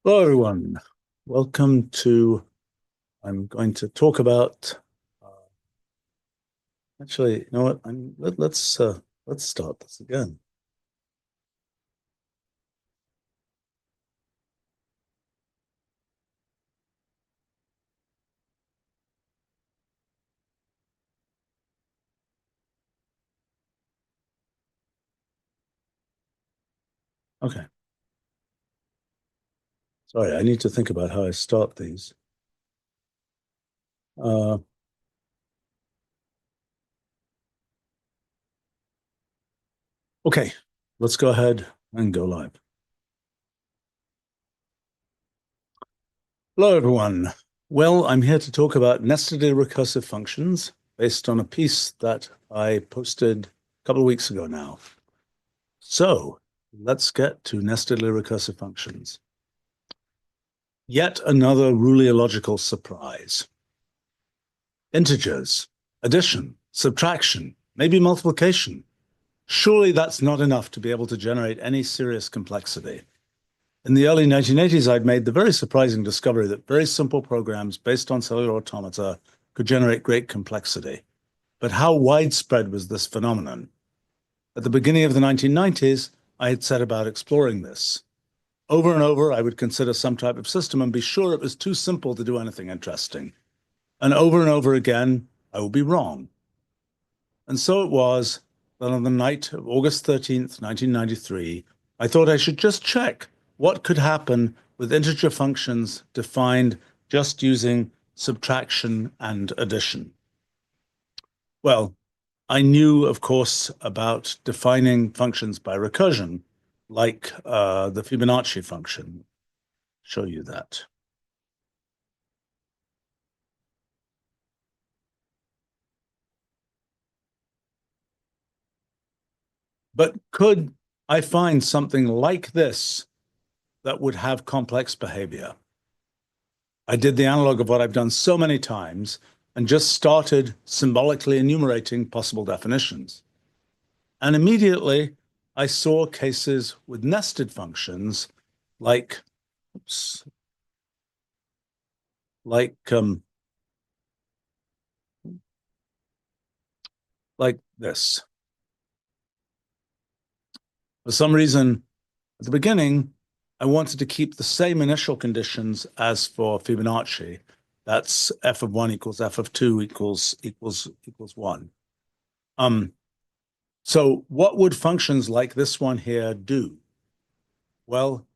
Hello, everyone. Welcome to, I'm going to talk about, uh, actually, you know what? Let's start this again. Okay. Sorry, I need to think about how I start these. Uh, okay, let's go ahead and go live. Hello, everyone. Well, I'm here to talk about nestedly recursive functions based on a piece that I posted a couple of weeks ago now. So let's get to nestedly recursive functions. Yet another releological surprise. Integers, addition, subtraction, maybe multiplication. Surely that's not enough to be able to generate any serious complexity. In the early 1980s, I'd made the very surprising discovery that very simple programs based on cellular automata could generate great complexity. But how widespread was this phenomenon? At the beginning of the 1990s, I had set about exploring this. Over and over, I would consider some type of system and be sure it was too simple to do anything interesting. And over again, I would be wrong. And so it was that on the night of August 13th, 1993, I thought I should just check what could happen with integer functions defined just using subtraction and addition. Well, I knew, of course, about defining functions by recursion, like the Fibonacci function. Show you that. But could I find something like this that would have complex behavior? I did the analog of what I've done so many times and just started symbolically enumerating possible definitions. And immediately I saw cases with nested functions like, oops, like, um, like this. For some reason, at the beginning, I wanted to keep the same initial conditions as for Fibonacci. That's f of 1 equals f of 2 equals 1. So what would functions like this one here do? Well,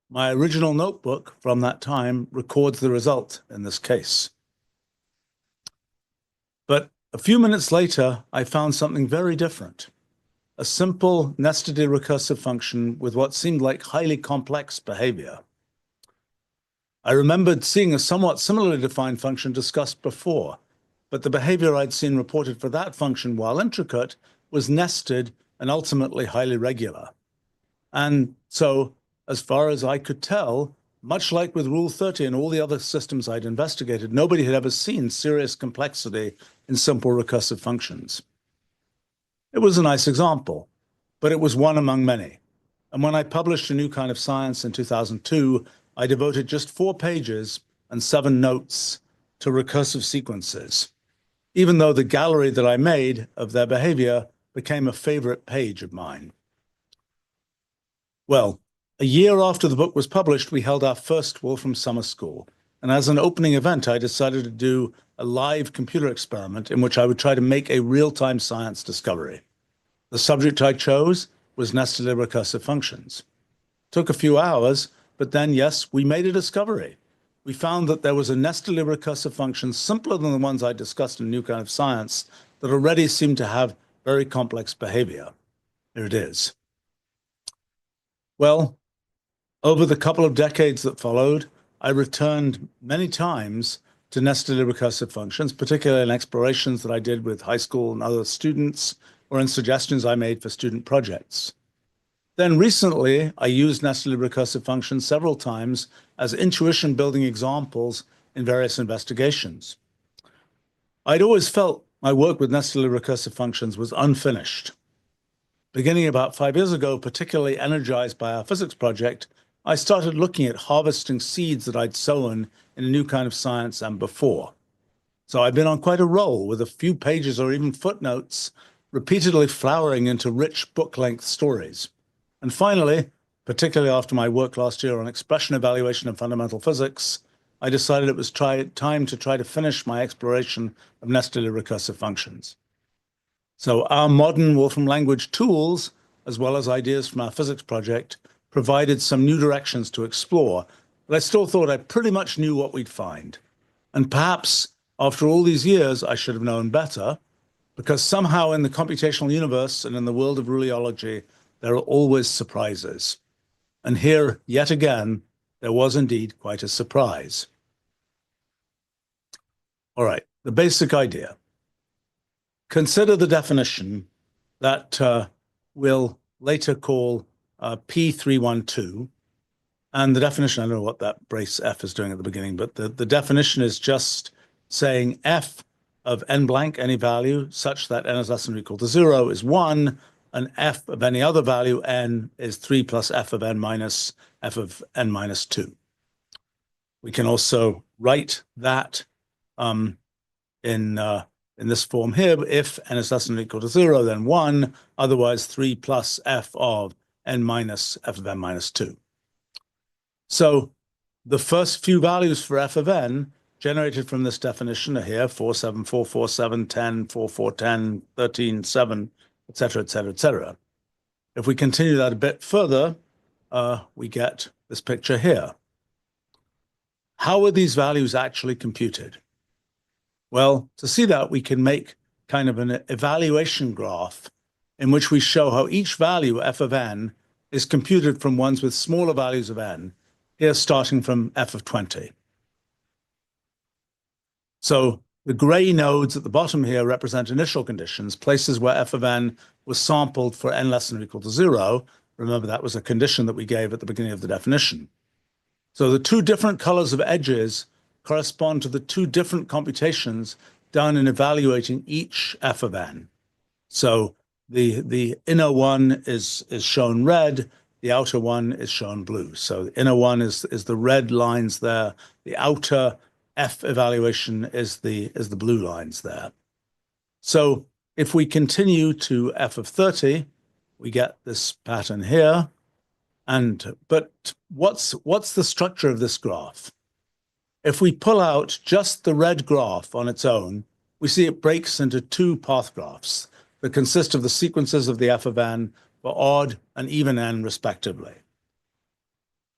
my original notebook from that time records the result in this case. But a few minutes later, I found something very different. A simple nestedly recursive function with what seemed like highly complex behavior. I remembered seeing a somewhat similarly defined function discussed before, but the behavior I'd seen reported for that function, while intricate, was nested and ultimately highly regular. And so, as far as I could tell, much like with Rule 30 and all the other systems I'd investigated, nobody had ever seen serious complexity in simple recursive functions. It was a nice example, but it was one among many. And when I published A New Kind of Science in 2002, I devoted just 4 pages and 7 notes to recursive sequences, even though the gallery that I made of their behavior became a favorite page of mine. Well, a year after the book was published, we held our first Wolfram Summer School. And as an opening event, I decided to do a live computer experiment in which I would try to make a real-time science discovery. The subject I chose was nestedly recursive functions. It took a few hours, but then, yes, we made a discovery. We found that there was a nestedly recursive function simpler than the ones I discussed in New Kind of Science that already seemed to have very complex behavior. Here it is. Well, over the couple of decades that followed, I returned many times to nestedly recursive functions, particularly in explorations that I did with high school and other students, or in suggestions I made for student projects. Then recently, I used nestedly recursive functions several times as intuition building examples in various investigations. I'd always felt my work with nestedly recursive functions was unfinished. Beginning about 5 years ago, particularly energized by our physics project, I started looking at harvesting seeds that I'd sown in a new kind of science and before. So I've been on quite a roll with a few pages or even footnotes repeatedly flowering into rich book-length stories. And finally, particularly after my work last year on expression evaluation and fundamental physics, I decided it was time to try to finish my exploration of nestedly recursive functions. So our modern Wolfram language tools, as well as ideas from our physics project, provided some new directions to explore, but I still thought I pretty much knew what we'd find. And perhaps after all these years, I should have known better, because somehow in the computational universe and in the world of rheology, there are always surprises. And here, yet again, there was indeed quite a surprise. All right, the basic idea. Consider the definition that we'll later call P312. And the definition, I don't know what that brace F is doing at the beginning, but the definition is just saying F of n blank, any value, such that n is less than or equal to 0 is 1, and F of any other value, n, is 3 plus F of n minus F of n minus 2. We can also write that in this form here. If n is less than or equal to 0, then 1, otherwise 3 plus F of n minus F of n minus 2. So the first few values for F of n generated from this definition are here: 4, 7, 4, 4, 7, 10, 4, 4, 10, 13, 7, etc., etc., etc. If we continue that a bit further, we get this picture here. How are these values actually computed? Well, to see that, we can make kind of an evaluation graph in which we show how each value, F of n, is computed from ones with smaller values of n, here starting from F of 20. So the gray nodes at the bottom here represent initial conditions, places where F of n was sampled for n less than or equal to 0. Remember, that was a condition that we gave at the beginning of the definition. So the two different colors of edges correspond to the two different computations done in evaluating each F of n. So the inner one is shown red, the outer one is shown blue. So the inner one is the red lines there, the outer F evaluation is the blue lines there. So if we continue to F of 30, we get this pattern here. But what's the structure of this graph? If we pull out just the red graph on its own, we see it breaks into two path graphs that consist of the sequences of the F of n for odd and even n respectively.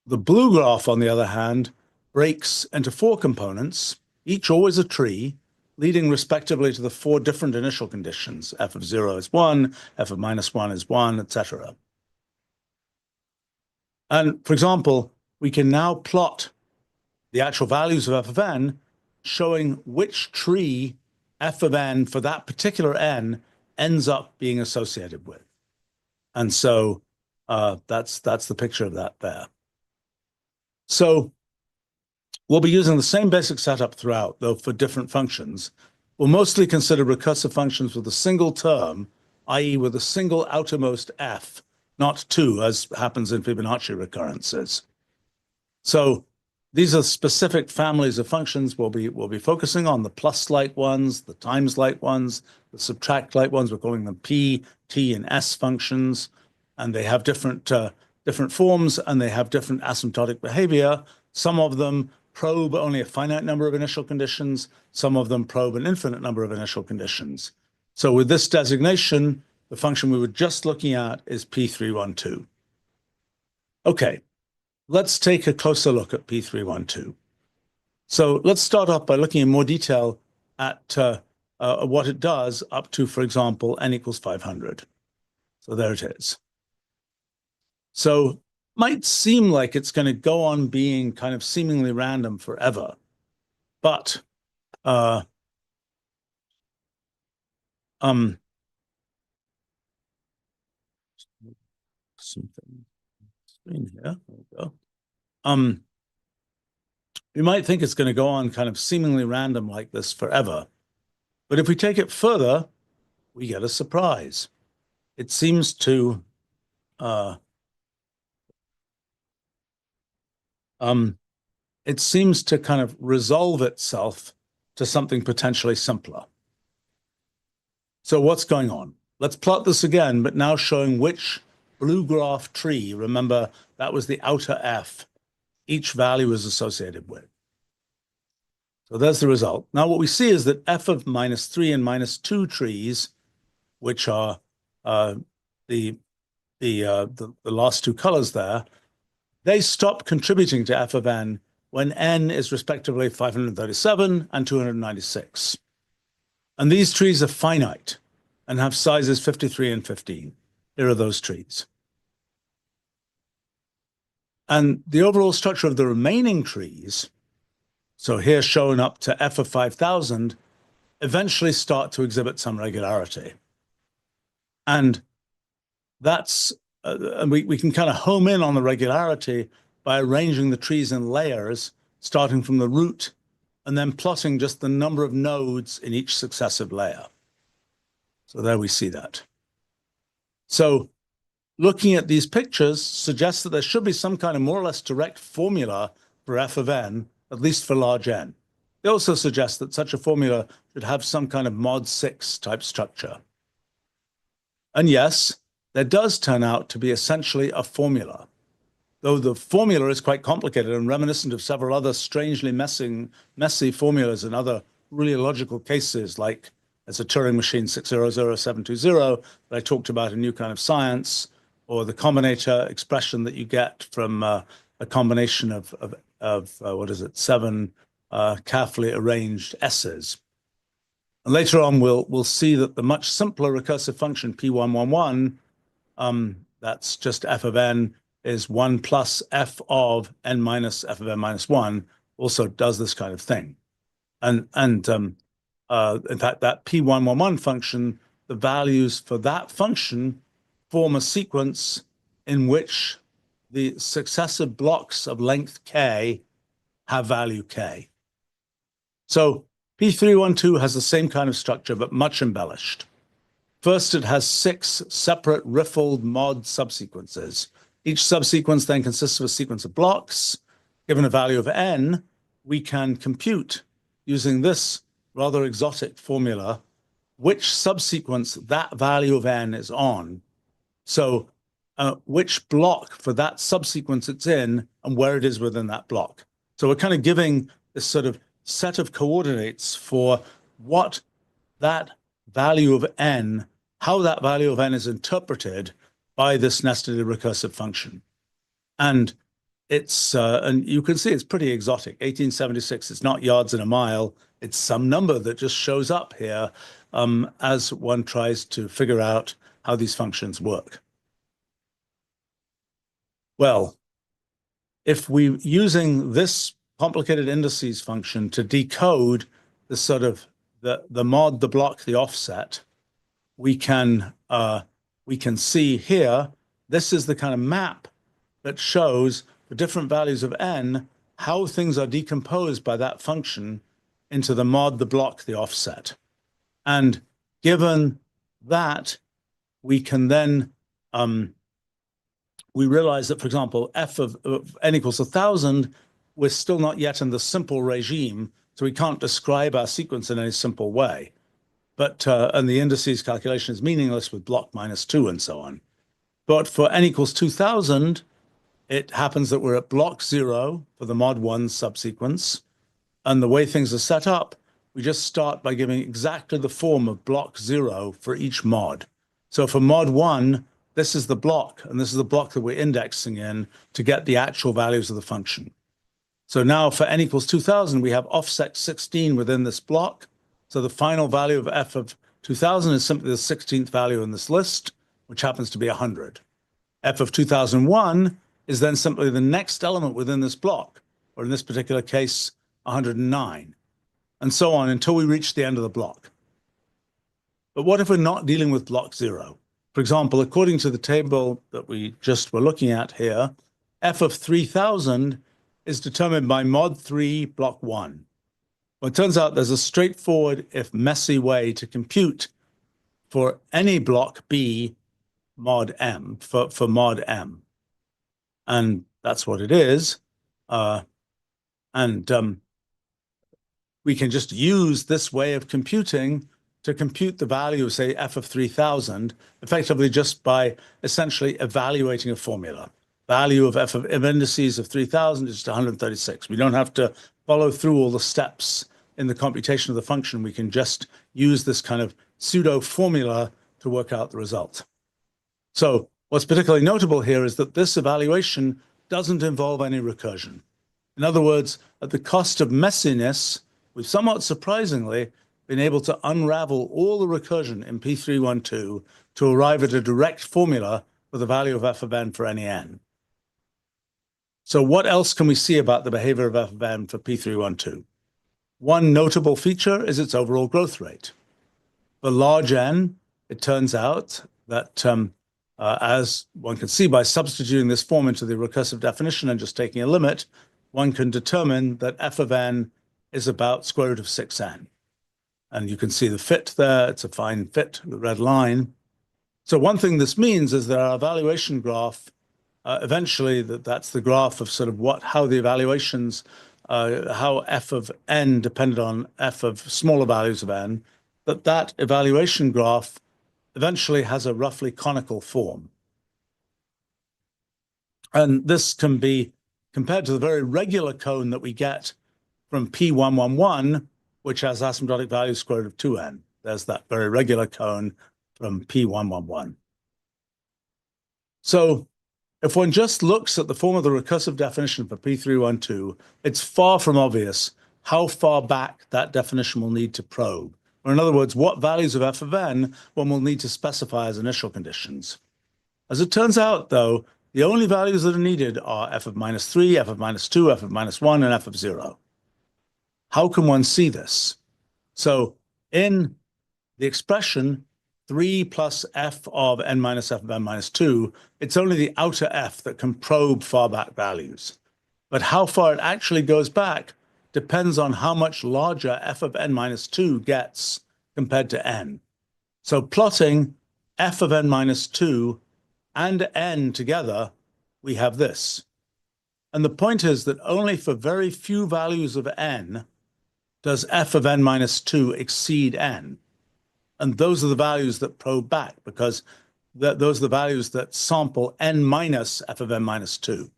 The blue graph, on the other hand, breaks into four components, each always a tree, leading respectively to the four different initial conditions. F of 0 is 1, F of minus 1 is 1, etc. And for example, we can now plot the actual values of F of n, showing which tree F of n for that particular n ends up being associated with. And so that's the picture of that there. So we'll be using the same basic setup throughout, though for different functions. We'll mostly consider recursive functions with a single term, i.e. with a single outermost f, not two, as happens in Fibonacci recurrences. So these are specific families of functions. We'll be focusing on the plus-like ones, the times-like ones, the subtract-like ones. We're calling them P, T, and S functions, and they have different forms, and they have different asymptotic behavior. Some of them probe only a finite number of initial conditions. Some of them probe an infinite number of initial conditions. So with this designation, the function we were just looking at is P312. Okay. Let's take a closer look at P312. So let's start off by looking in more detail at what it does up to, for example, n equals 500. So there it is. So might seem like it's going to go on being kind of seemingly random forever, but something screen here. There we go. We might think it's going to go on kind of seemingly random like this forever. But if we take it further, we get a surprise. It seems to it seems to kind of resolve itself to something potentially simpler. So what's going on? Let's plot this again, but now showing which blue graph tree, remember that was the outer F, each value is associated with. So there's the result. Now what we see is that F of -3 and -2 trees, which are the last two colors there, they stop contributing to F of n when n is respectively 537 and 296. And these trees are finite and have sizes 53 and 15. Here are those trees. And the overall structure of the remaining trees, so here shown up to F of 5,000, eventually start to exhibit some regularity. And that's, we can kind of home in on the regularity by arranging the trees in layers, starting from the root, and then plotting just the number of nodes in each successive layer. So there we see that. So looking at these pictures suggests that there should be some kind of more or less direct formula for F of n, at least for large n. They also suggest that such a formula should have some kind of mod 6 type structure. And yes, there does turn out to be essentially a formula, though the formula is quite complicated and reminiscent of several other strangely messy formulas in other really illogical cases, like as a Turing machine 600720 that I talked about in New Kind of Science, or the combinator expression that you get from a combination of what is it, 7 carefully arranged S's. And later on, we'll see that the much simpler recursive function P111, that's just F of n, is 1 plus F of n minus F of n minus 1, also does this kind of thing. And in fact, that P111 function, the values for that function form a sequence in which the successive blocks of length k have value k. So P312 has the same kind of structure, but much embellished. First, it has 6 separate riffled mod subsequences. Each subsequence then consists of a sequence of blocks. Given a value of n, we can compute, using this rather exotic formula, which subsequence that value of n is on. So which block for that subsequence it's in and where it is within that block. So we're kind of giving this sort of set of coordinates for what that value of n, how that value of n is interpreted by this nestedly recursive function. And it's, and you can see it's pretty exotic. 1876, it's not yards in a mile. It's some number that just shows up here as one tries to figure out how these functions work. Well, if we're using this complicated indices function to decode the sort of the mod, the block, the offset, we can see here, this is the kind of map that shows the different values of n, how things are decomposed by that function into the mod, the block, the offset. And given that, we can then, we realize that, for example, f of n equals 1,000, we're still not yet in the simple regime, so we can't describe our sequence in any simple way. But, and the indices calculation is meaningless with block -2 and so on. But for n equals 2,000, it happens that we're at block 0 for the mod 1 subsequence. And the way things are set up, we just start by giving exactly the form of block 0 for each mod. So for mod 1, this is the block, and this is the block that we're indexing in to get the actual values of the function. So now for n equals 2,000, we have offset 16 within this block. So the final value of f of 2,000 is simply the 16th value in this list, which happens to be 100. F of 2001 is then simply the next element within this block, or in this particular case, 109, and so on until we reach the end of the block. But what if we're not dealing with block 0? For example, according to the table that we just were looking at here, f of 3000 is determined by mod 3 block 1. Well, it turns out there's a straightforward, if messy, way to compute for any block B mod M, for mod M. And that's what it is. And we can just use this way of computing to compute the value of, say, f of 3000, effectively just by essentially evaluating a formula. Value of f of indices of 3000 is just 136. We don't have to follow through all the steps in the computation of the function. We can just use this kind of pseudo formula to work out the result. So what's particularly notable here is that this evaluation doesn't involve any recursion. In other words, at the cost of messiness, we've somewhat surprisingly been able to unravel all the recursion in P312 to arrive at a direct formula for the value of f of n for any n. So what else can we see about the behavior of f of n for P312? One notable feature is its overall growth rate. For large n, it turns out that as one can see by substituting this form into the recursive definition and just taking a limit, one can determine that f of n is about square root of 6n. And you can see the fit there. It's a fine fit, the red line. So one thing this means is that our evaluation graph, eventually that's the graph of sort of how the evaluations, how f of n depended on f of smaller values of n, that evaluation graph eventually has a roughly conical form. And this can be compared to the very regular cone that we get from P111, which has asymptotic value square root of 2n. There's that very regular cone from P111. So if one just looks at the form of the recursive definition for P312, it's far from obvious how far back that definition will need to probe. Or in other words, what values of f of n one will need to specify as initial conditions. As it turns out, though, the only values that are needed are f of -3, f of -2, f of -1, and f of 0. How can one see this? So in the expression 3 plus f of n minus f of n minus 2, it's only the outer f that can probe far back values. But how far it actually goes back depends on how much larger f of n minus 2 gets compared to n. So plotting f of n minus 2 and n together, we have this. And the point is that only for very few values of n does f of n minus 2 exceed n. And those are the values that probe back, because those are the values that sample n minus f of n minus 2.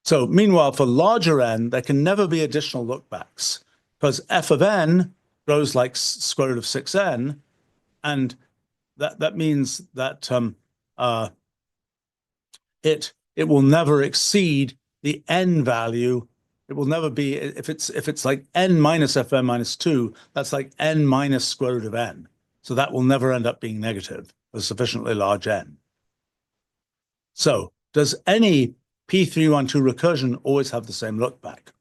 So meanwhile, for larger n, there can never be additional lookbacks, because f of n grows like square root of 6n, and that means that it will never exceed the n value. It will never be, if it's like n minus fn minus 2, that's like n minus square root of n. So that will never end up being negative for sufficiently large n. So does any P312 recursion always have the same lookback?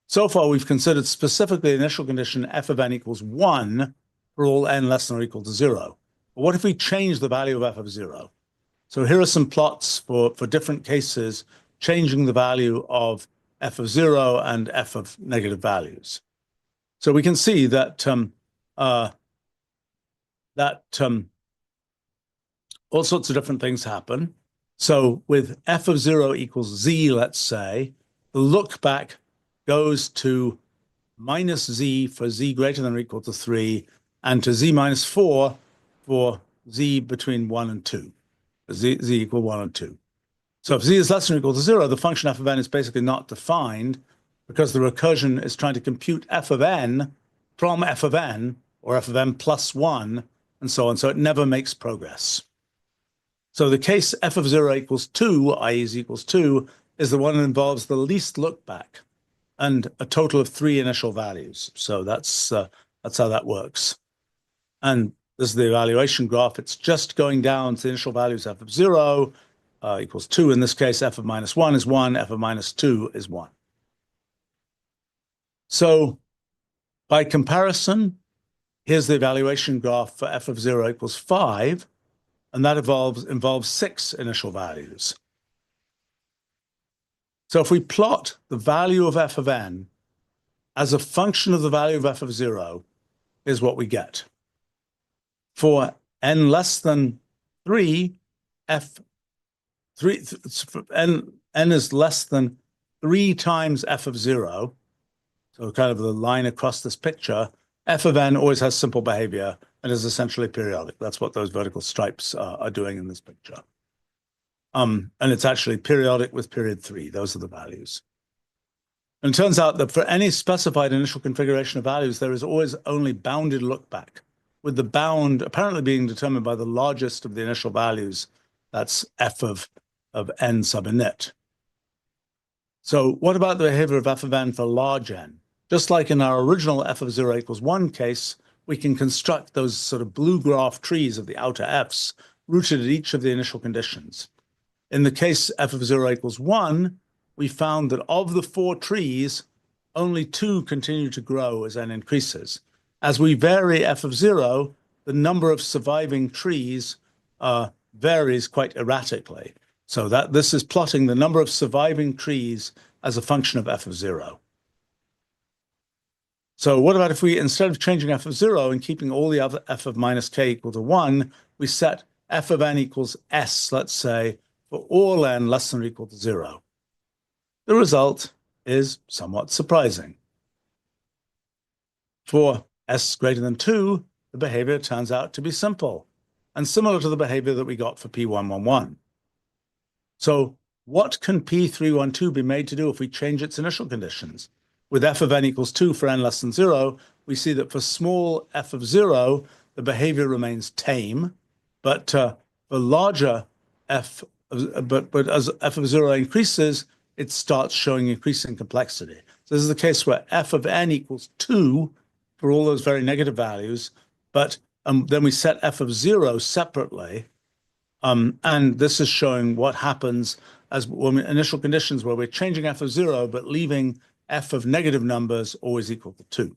So far, we've considered specifically the initial condition f of n equals 1 for all n less than or equal to 0. But what if we change the value of f of 0? So here are some plots for different cases, changing the value of f of 0 and f of negative values. So we can see that all sorts of different things happen. So with f of 0 equals z, let's say, the look back goes to minus z for z greater than or equal to 3, and to z minus 4 for z between 1 and 2, z equal 1 and 2. So if z is less than or equal to 0, the function f of n is basically not defined, because the recursion is trying to compute f of n from f of n, or f of n plus 1, and so on. So it never makes progress. So the case f of 0 equals 2, i.e. z equals 2, is the one that involves the least look back and a total of 3 initial values. So that's how that works. And this is the evaluation graph. It's just going down to the initial values f of 0 equals 2. In this case, f of minus 1 is 1, f of minus 2 is 1. So by comparison, here's the evaluation graph for f of 0 equals 5, and that involves 6 initial values. So if we plot the value of f of n as a function of the value of f of 0, is what we get. For n less than 3, n is less than 3 times f of 0, so kind of the line across this picture, f of n always has simple behavior and is essentially periodic. That's what those vertical stripes are doing in this picture. And it's actually periodic with period 3. Those are the values. And it turns out that for any specified initial configuration of values, there is always only bounded lookback, with the bound apparently being determined by the largest of the initial values. That's f of n sub init. So what about the behavior of f of n for large n? Just like in our original f of 0 equals 1 case, we can construct those sort of blue graph trees of the outer f's rooted at each of the initial conditions. In the case f of 0 equals 1, we found that of the 4 trees, only 2 continue to grow as n increases. As we vary f of 0, the number of surviving trees varies quite erratically. So that this is plotting the number of surviving trees as a function of f of 0. So what about if we, instead of changing f of 0 and keeping all the other f of minus k equal to 1, we set f of n equals s, let's say, for all n less than or equal to 0. The result is somewhat surprising. For s greater than 2, the behavior turns out to be simple and similar to the behavior that we got for P111. So what can P312 be made to do if we change its initial conditions? With f of n equals 2 for n less than 0, we see that for small f of 0, the behavior remains tame, but for larger f, but as f of 0 increases, it starts showing increasing complexity. So this is the case where f of n equals 2 for all those very negative values, but then we set f of 0 separately, and this is showing what happens as when initial conditions where we're changing f of 0, but leaving f of negative numbers always equal to 2.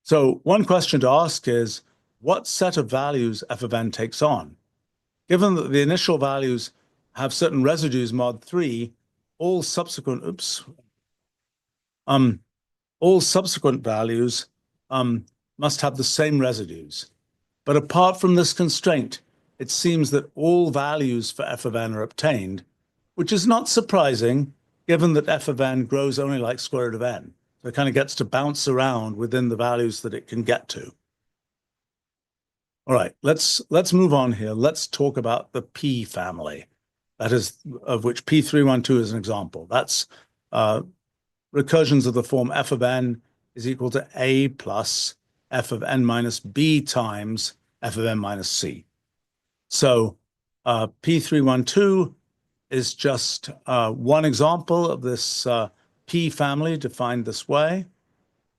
So one question to ask is, what set of values f of n takes on? Given that the initial values have certain residues mod 3, all subsequent values must have the same residues. But apart from this constraint, it seems that all values for f of n are obtained, which is not surprising given that f of n grows only like square root of n. So it kind of gets to bounce around within the values that it can get to. All right, let's move on here. Let's talk about the P family, that is, of which P312 is an example. That's recursions of the form f of n is equal to a plus f of n minus b times f of n minus c. So P312 is just one example of this P family defined this way.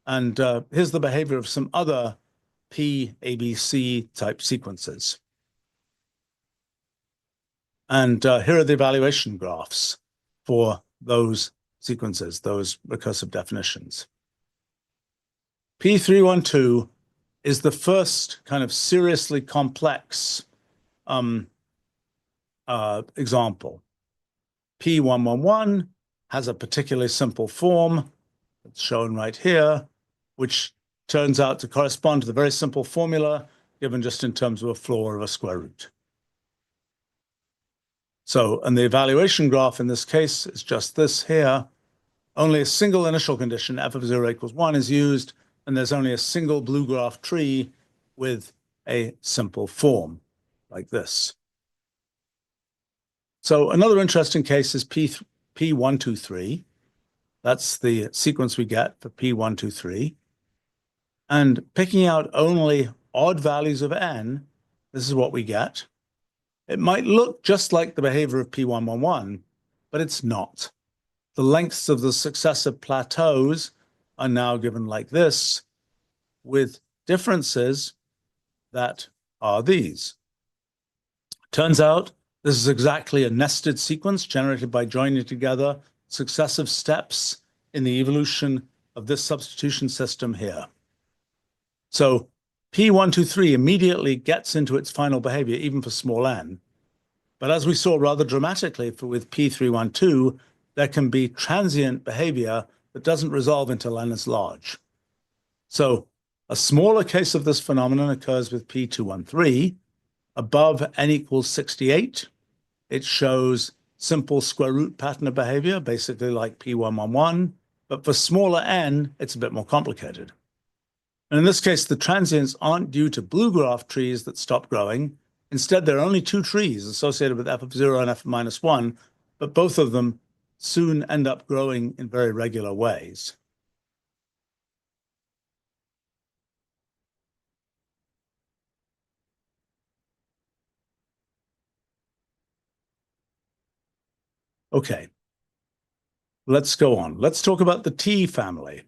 And here's the behavior of some other P, ABC type sequences. And here are the evaluation graphs for those sequences, those recursive definitions. P312 is the first kind of seriously complex example. P111 has a particularly simple form that's shown right here, which turns out to correspond to the very simple formula given just in terms of a floor of a square root. So, and the evaluation graph in this case is just this here. Only a single initial condition, f of 0 equals 1, is used, and there's only a single blue graph tree with a simple form like this. So another interesting case is P123. That's the sequence we get for P123. And picking out only odd values of n, this is what we get. It might look just like the behavior of P111, but it's not. The lengths of the successive plateaus are now given like this, with differences that are these. Turns out this is exactly a nested sequence generated by joining together successive steps in the evolution of this substitution system here. So P123 immediately gets into its final behavior, even for small n. But as we saw rather dramatically with P312, there can be transient behavior that doesn't resolve until n is large. So a smaller case of this phenomenon occurs with P213. Above n equals 68, it shows simple square root pattern of behavior, basically like P111, but for smaller n, it's a bit more complicated. And in this case, the transients aren't due to blue graph trees that stop growing. Instead, there are only two trees associated with f of 0 and f of minus 1, but both of them soon end up growing in very regular ways. Okay, let's go on. Let's talk about the T family.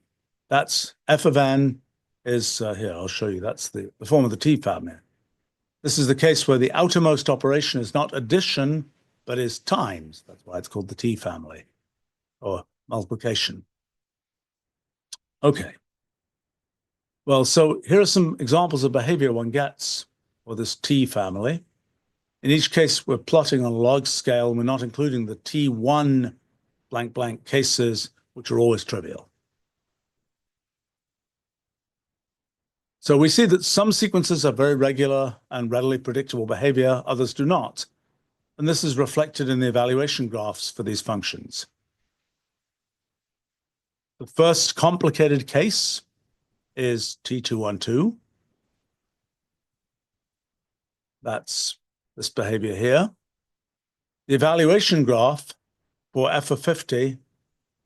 That's f of n is, here, I'll show you. That's the form of the T family. This is the case where the outermost operation is not addition, but is times. That's why it's called the T family, or multiplication. Okay. Well, so here are some examples of behavior one gets for this T family. In each case, we're plotting on a log scale, and we're not including the T1 blank blank cases, which are always trivial. So we see that some sequences have very regular and readily predictable behavior, others do not. And this is reflected in the evaluation graphs for these functions. The first complicated case is T212. That's this behavior here. The evaluation graph for f of 50,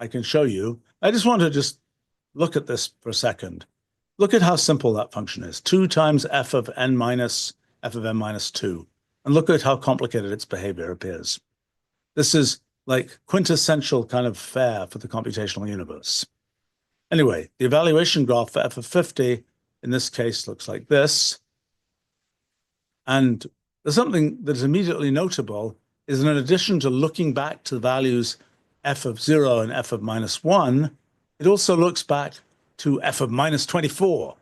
I can show you. I just want to just look at this for a second. Look at how simple that function is. 2 times f of n minus f of n minus 2. And look at how complicated its behavior appears. This is like quintessential kind of fair for the computational universe. Anyway, the evaluation graph for f of 50 in this case looks like this. And there's something that is immediately notable is that in addition to looking back to the values f of 0 and f of minus 1, it also looks back to f of minus 24.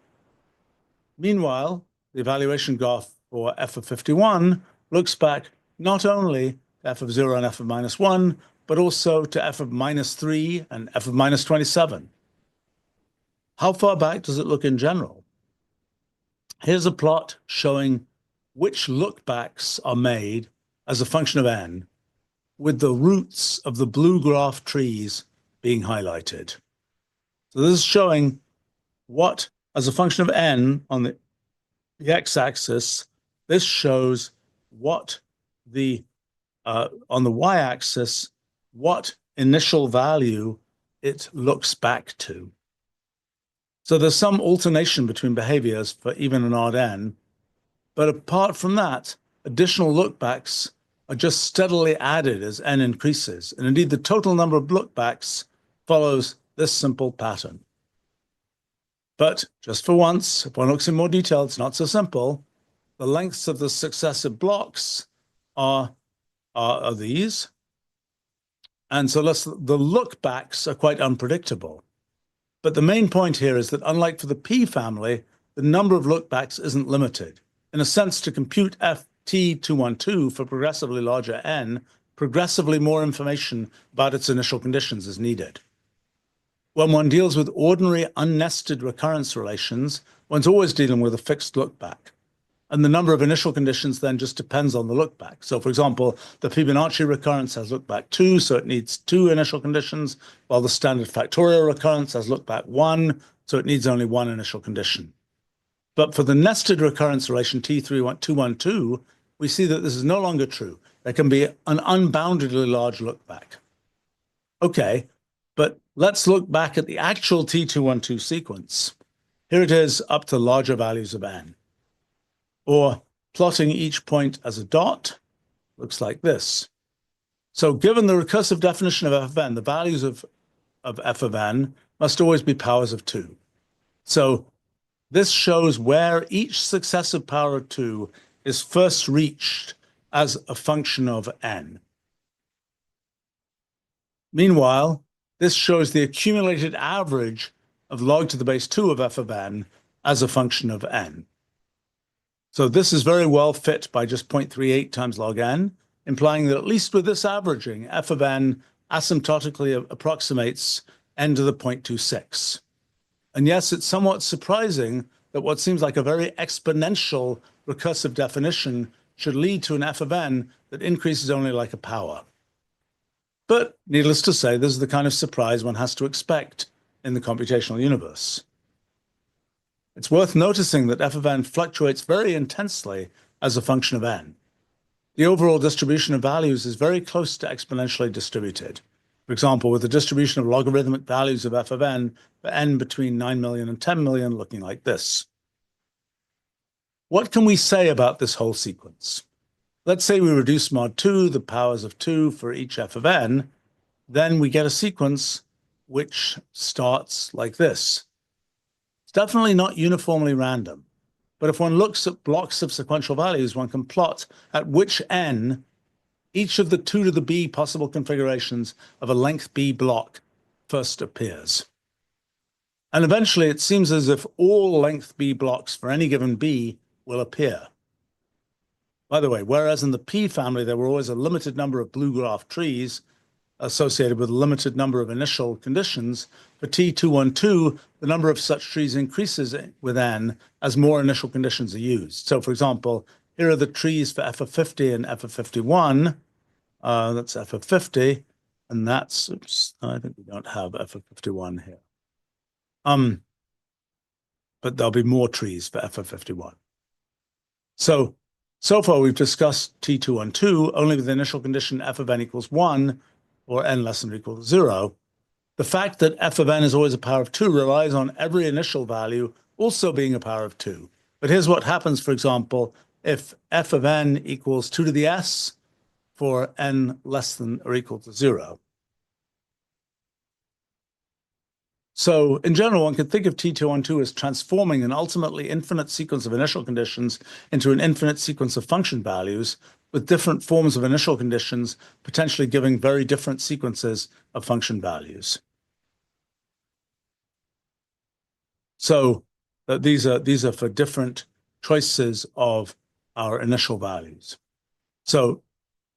Meanwhile, the evaluation graph for f of 51 looks back not only to f of 0 and f of minus 1, but also to f of minus 3 and f of minus 27. How far back does it look in general? Here's a plot showing which lookbacks are made as a function of n, with the roots of the blue graph trees being highlighted. So this is showing what, as a function of n on the x-axis, this shows what on the y-axis, what initial value it looks back to. So there's some alternation between behaviors for even and odd n, but apart from that, additional lookbacks are just steadily added as n increases. And indeed, the total number of lookbacks follows this simple pattern. But just for once, if one looks in more detail, it's not so simple. The lengths of the successive blocks are these. And so the lookbacks are quite unpredictable. But the main point here is that unlike for the P family, the number of lookbacks isn't limited. In a sense, to compute T212 for progressively larger n, progressively more information about its initial conditions is needed. When one deals with ordinary unnested recurrence relations, one's always dealing with a fixed lookback. And the number of initial conditions then just depends on the lookback. So for example, the Fibonacci recurrence has lookback 2, so it needs 2 initial conditions, while the standard factorial recurrence has lookback 1, so it needs only 1 initial condition. But for the nested recurrence relation T212, we see that this is no longer true. There can be an unboundedly large lookback. Okay, but let's look back at the actual T212 sequence. Here it is up to larger values of n. Or plotting each point as a dot looks like this. So given the recursive definition of f of n, the values of f of n must always be powers of 2. So this shows where each successive power of 2 is first reached as a function of n. Meanwhile, this shows the accumulated average of log to the base 2 of f of n as a function of n. So this is very well fit by just 0.38 times log n, implying that at least with this averaging, f of n asymptotically approximates n to the 0.26. And yes, it's somewhat surprising that what seems like a very exponential recursive definition should lead to an f of n that increases only like a power. But needless to say, this is the kind of surprise one has to expect in the computational universe. It's worth noticing that f of n fluctuates very intensely as a function of n. The overall distribution of values is very close to exponentially distributed. For example, with the distribution of logarithmic values of f of n for n between 9 million and 10 million looking like this. What can we say about this whole sequence? Let's say we reduce mod 2, the powers of 2 for each f of n, then we get a sequence which starts like this. It's definitely not uniformly random, but if one looks at blocks of sequential values, one can plot at which n each of the 2 to the b possible configurations of a length b block first appears. And eventually it seems as if all length b blocks for any given b will appear. By the way, whereas in the P family there were always a limited number of blue graph trees associated with a limited number of initial conditions, for T212, the number of such trees increases with n as more initial conditions are used. So for example, here are the trees for f of 50 and f of 51. That's f of 50, and that's, oops, I think we don't have f of 51 here. But there'll be more trees for f of 51. So far we've discussed T212 only with the initial condition f of n equals 1 or n less than or equal to 0. The fact that f of n is always a power of 2 relies on every initial value also being a power of 2. But here's what happens, for example, if f of n equals 2 to the s for n less than or equal to 0. So in general, one could think of T212 as transforming an ultimately infinite sequence of initial conditions into an infinite sequence of function values with different forms of initial conditions, potentially giving very different sequences of function values. So these are for different choices of our initial values. So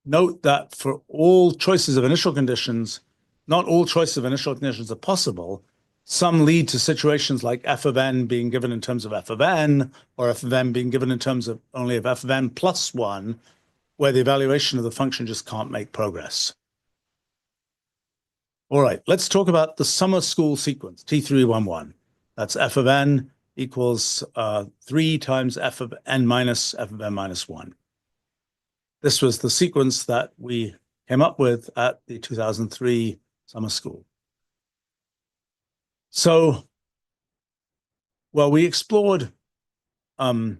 note that for all choices of initial conditions, not all choices of initial conditions are possible. Some lead to situations like f of n being given in terms of f of n, or f of n being given in terms of only of f of n plus 1, where the evaluation of the function just can't make progress. All right, let's talk about the summer school sequence, T311. That's f of n equals 3 times f of n minus f of n minus 1. This was the sequence that we came up with at the 2003 summer school. So, well, we explored okay,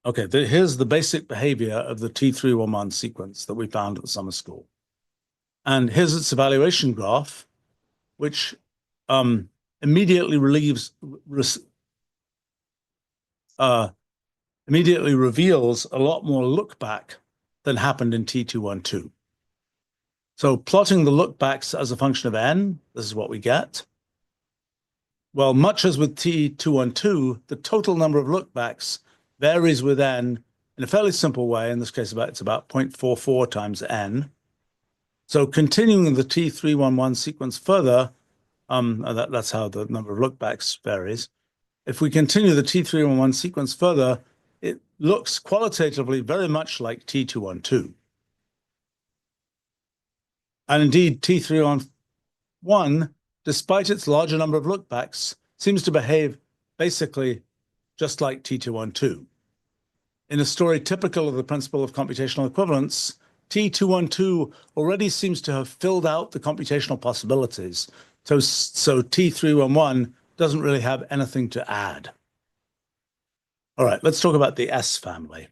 here's the basic behavior of the T311 sequence that we found at the summer school. And here's its evaluation graph, which immediately reveals a lot more look back than happened in T212. So plotting the lookbacks as a function of n, this is what we get. Well, much as with T212, the total number of lookbacks varies with n in a fairly simple way. In this case, it's about 0.44 times n. So continuing the T311 sequence further, that's how the number of lookbacks varies. If we continue the T311 sequence further, it looks qualitatively very much like T212. And indeed, T311, despite its larger number of lookbacks, seems to behave basically just like T212. In a story typical of the principle of computational equivalence, T212 already seems to have filled out the computational possibilities. So T311 doesn't really have anything to add. All right, let's talk about the S family.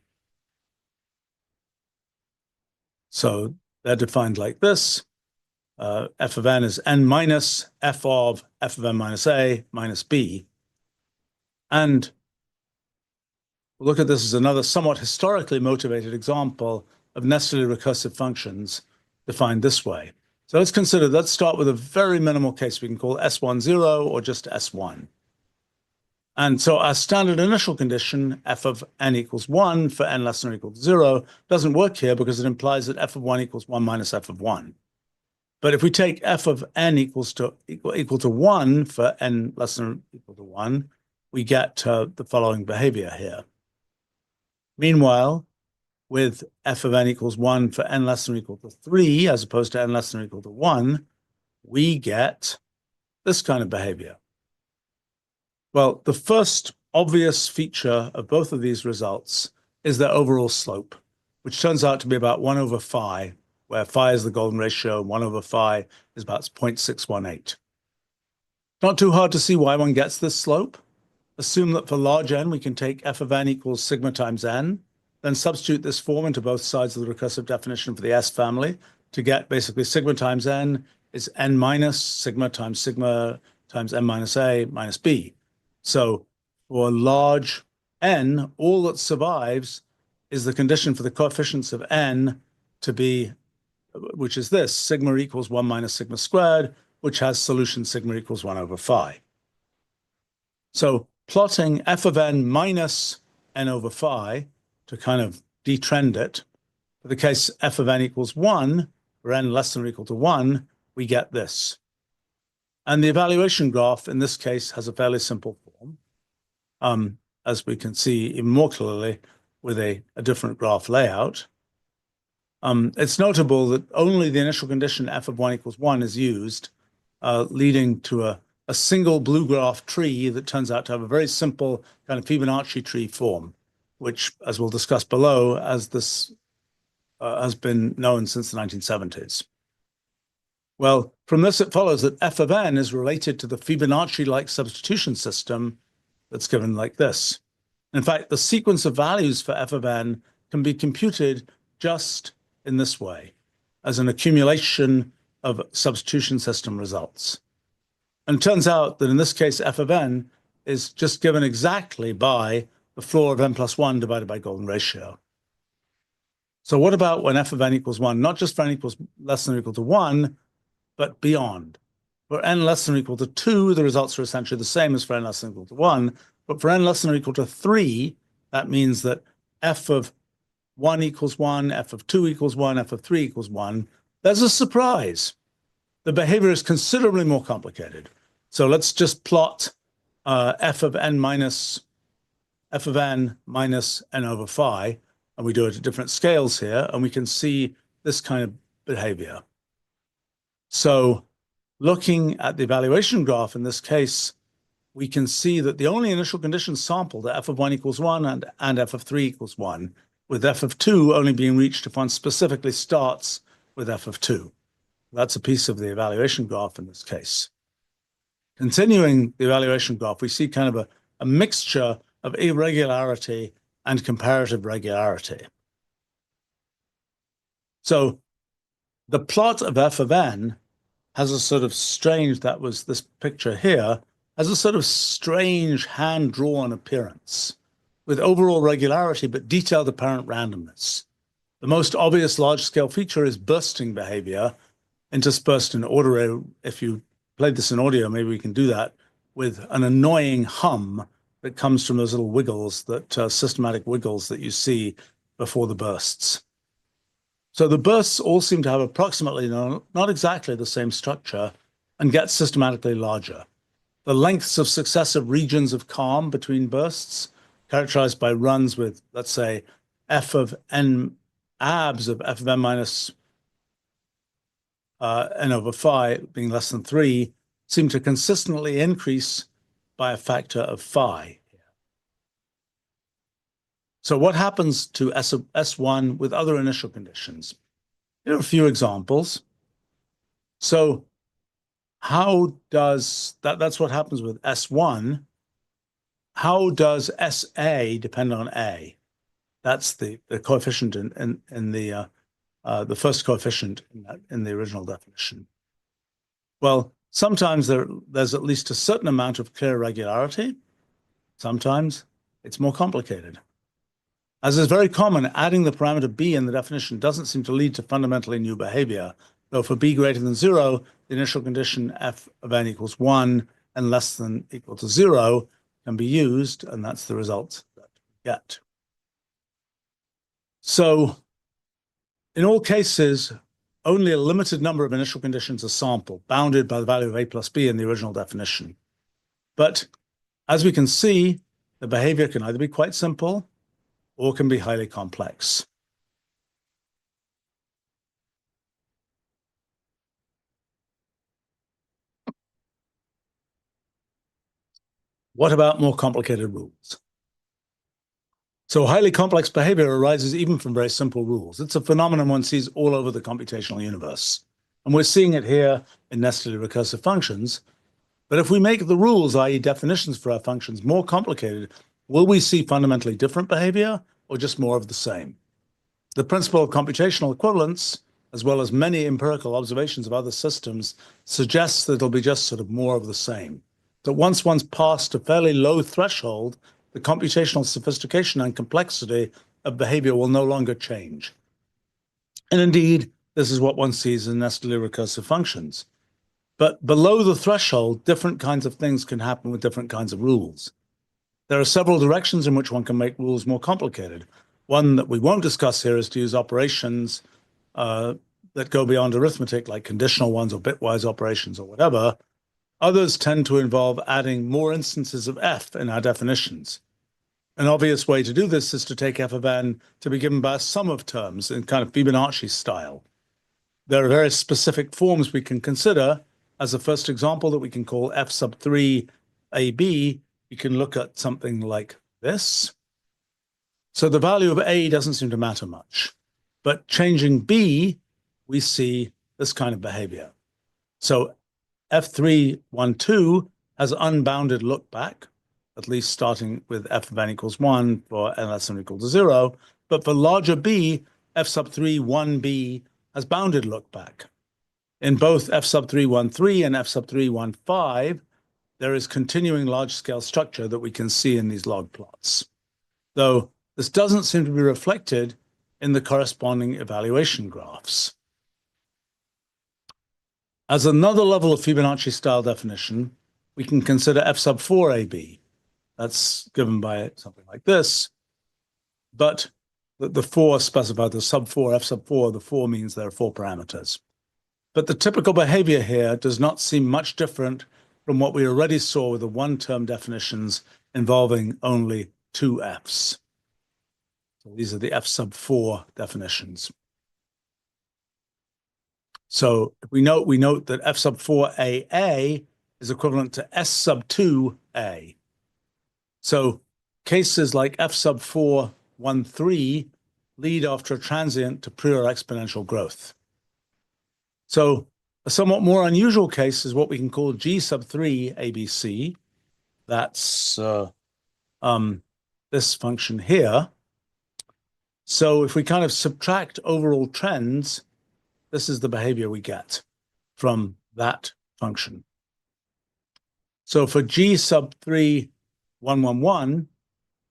So they're defined like this. F of n is n minus f of n minus a minus b. And look at this as another somewhat historically motivated example of nestedly recursive functions defined this way. So let's start with a very minimal case we can call S1 0 or just S1. And so our standard initial condition, f of n equals 1 for n less than or equal to 0, doesn't work here because it implies that f of 1 equals 1 minus f of 1. But if we take f of n equal to 1 for n less than or equal to 1, we get the following behavior here. Meanwhile, with f of n equals 1 for n less than or equal to 3, as opposed to n less than or equal to 1, we get this kind of behavior. Well, the first obvious feature of both of these results is their overall slope, which turns out to be about 1 over phi, where phi is the golden ratio, 1 over phi is about 0.618. Not too hard to see why one gets this slope. Assume that for large n, we can take f of n equals sigma times n, then substitute this form into both sides of the recursive definition for the S family to get basically sigma times n is n minus sigma times n minus a minus b. So for large n, all that survives is the condition for the coefficients of n to be, which is this, sigma equals 1 minus sigma squared, which has solution sigma equals 1 over phi. So plotting f of n minus n over phi to kind of detrend it, for the case f of n equals 1, for n less than or equal to 1, we get this. And the evaluation graph in this case has a fairly simple form, as we can see even more clearly with a different graph layout. It's notable that only the initial condition f of 1 equals 1 is used, leading to a single blue graph tree that turns out to have a very simple kind of Fibonacci tree form, which, as we'll discuss below, as this has been known since the 1970s. Well, from this it follows that f of n is related to the Fibonacci-like substitution system that's given like this. In fact, the sequence of values for f of n can be computed just in this way, as an accumulation of substitution system results. And it turns out that in this case, f of n is just given exactly by the floor of n plus 1 divided by golden ratio. So what about when f of n equals 1, not just for n equals less than or equal to 1, but beyond? For n less than or equal to 2, the results are essentially the same as for n less than or equal to 1. But for n less than or equal to 3, that means that f of 1 equals 1, f of 2 equals 1, f of 3 equals 1. There's a surprise. The behavior is considerably more complicated. So let's just plot f of n minus n over phi, and we do it at different scales here, and we can see this kind of behavior. So looking at the evaluation graph in this case, we can see that the only initial conditions sampled are f of 1 equals 1 and f of 3 equals 1, with f of 2 only being reached if one specifically starts with f of 2. That's a piece of the evaluation graph in this case. Continuing the evaluation graph, we see kind of a mixture of irregularity and comparative regularity. So the plot of f of n has a sort of strange, that was this picture here, has a sort of strange hand-drawn appearance with overall regularity but detailed apparent randomness. The most obvious large-scale feature is bursting behavior interspersed in audio. If you played this in audio, maybe we can do that, with an annoying hum that comes from those little wiggles, that systematic wiggles that you see before the bursts. So the bursts all seem to have approximately, not exactly the same structure, and get systematically larger. The lengths of successive regions of calm between bursts, characterized by runs with, let's say, f of n abs of f of n minus n over phi being less than 3, seem to consistently increase by a factor of phi. So what happens to S1 with other initial conditions? Here are a few examples. So how does, that's what happens with S1. How does SA depend on A? That's the coefficient in the first coefficient in the original definition. Well, sometimes there's at least a certain amount of clear regularity. Sometimes it's more complicated. As is very common, adding the parameter b in the definition doesn't seem to lead to fundamentally new behavior, though for b greater than 0, the initial condition f of n equals 1 and less than equal to 0 can be used, and that's the result that we get. So in all cases, only a limited number of initial conditions are sampled, bounded by the value of a plus b in the original definition. But as we can see, the behavior can either be quite simple or can be highly complex. What about more complicated rules? So highly complex behavior arises even from very simple rules. It's a phenomenon one sees all over the computational universe. And we're seeing it here in nestedly recursive functions. But if we make the rules, i.e. definitions for our functions, more complicated, will we see fundamentally different behavior or just more of the same? The principle of computational equivalence, as well as many empirical observations of other systems, suggests that it'll be just sort of more of the same. That once one's passed a fairly low threshold, the computational sophistication and complexity of behavior will no longer change. And indeed, this is what one sees in nestedly recursive functions. But below the threshold, different kinds of things can happen with different kinds of rules. There are several directions in which one can make rules more complicated. One that we won't discuss here is to use operations that go beyond arithmetic, like conditional ones or bitwise operations or whatever. Others tend to involve adding more instances of f in our definitions. An obvious way to do this is to take f of n to be given by a sum of terms in kind of Fibonacci style. There are very specific forms we can consider. As a first example that we can call f sub 3 ab, you can look at something like this. So the value of a doesn't seem to matter much. But changing b, we see this kind of behavior. So f312 has unbounded look back, at least starting with f of n equals 1 for n less than or equal to 0. But for larger b, f sub 3 1b has bounded look back. In both f sub 313 and f sub 315, there is continuing large-scale structure that we can see in these log plots, though this doesn't seem to be reflected in the corresponding evaluation graphs. As another level of Fibonacci-style definition, we can consider f sub 4 ab. That's given by something like this, but the 4 specified the sub 4, f sub 4, the 4 means there are 4 parameters. But the typical behavior here does not seem much different from what we already saw with the one-term definitions involving only 2 f's. So these are the f sub 4 definitions. So we note that f sub 4 AA is equivalent to s sub 2 A. So cases like f sub 4 13 lead after a transient to pre or exponential growth. So a somewhat more unusual case is what we can call g sub 3 ABC. That's this function here. So if we kind of subtract overall trends, this is the behavior we get from that function. So for g sub 3 111,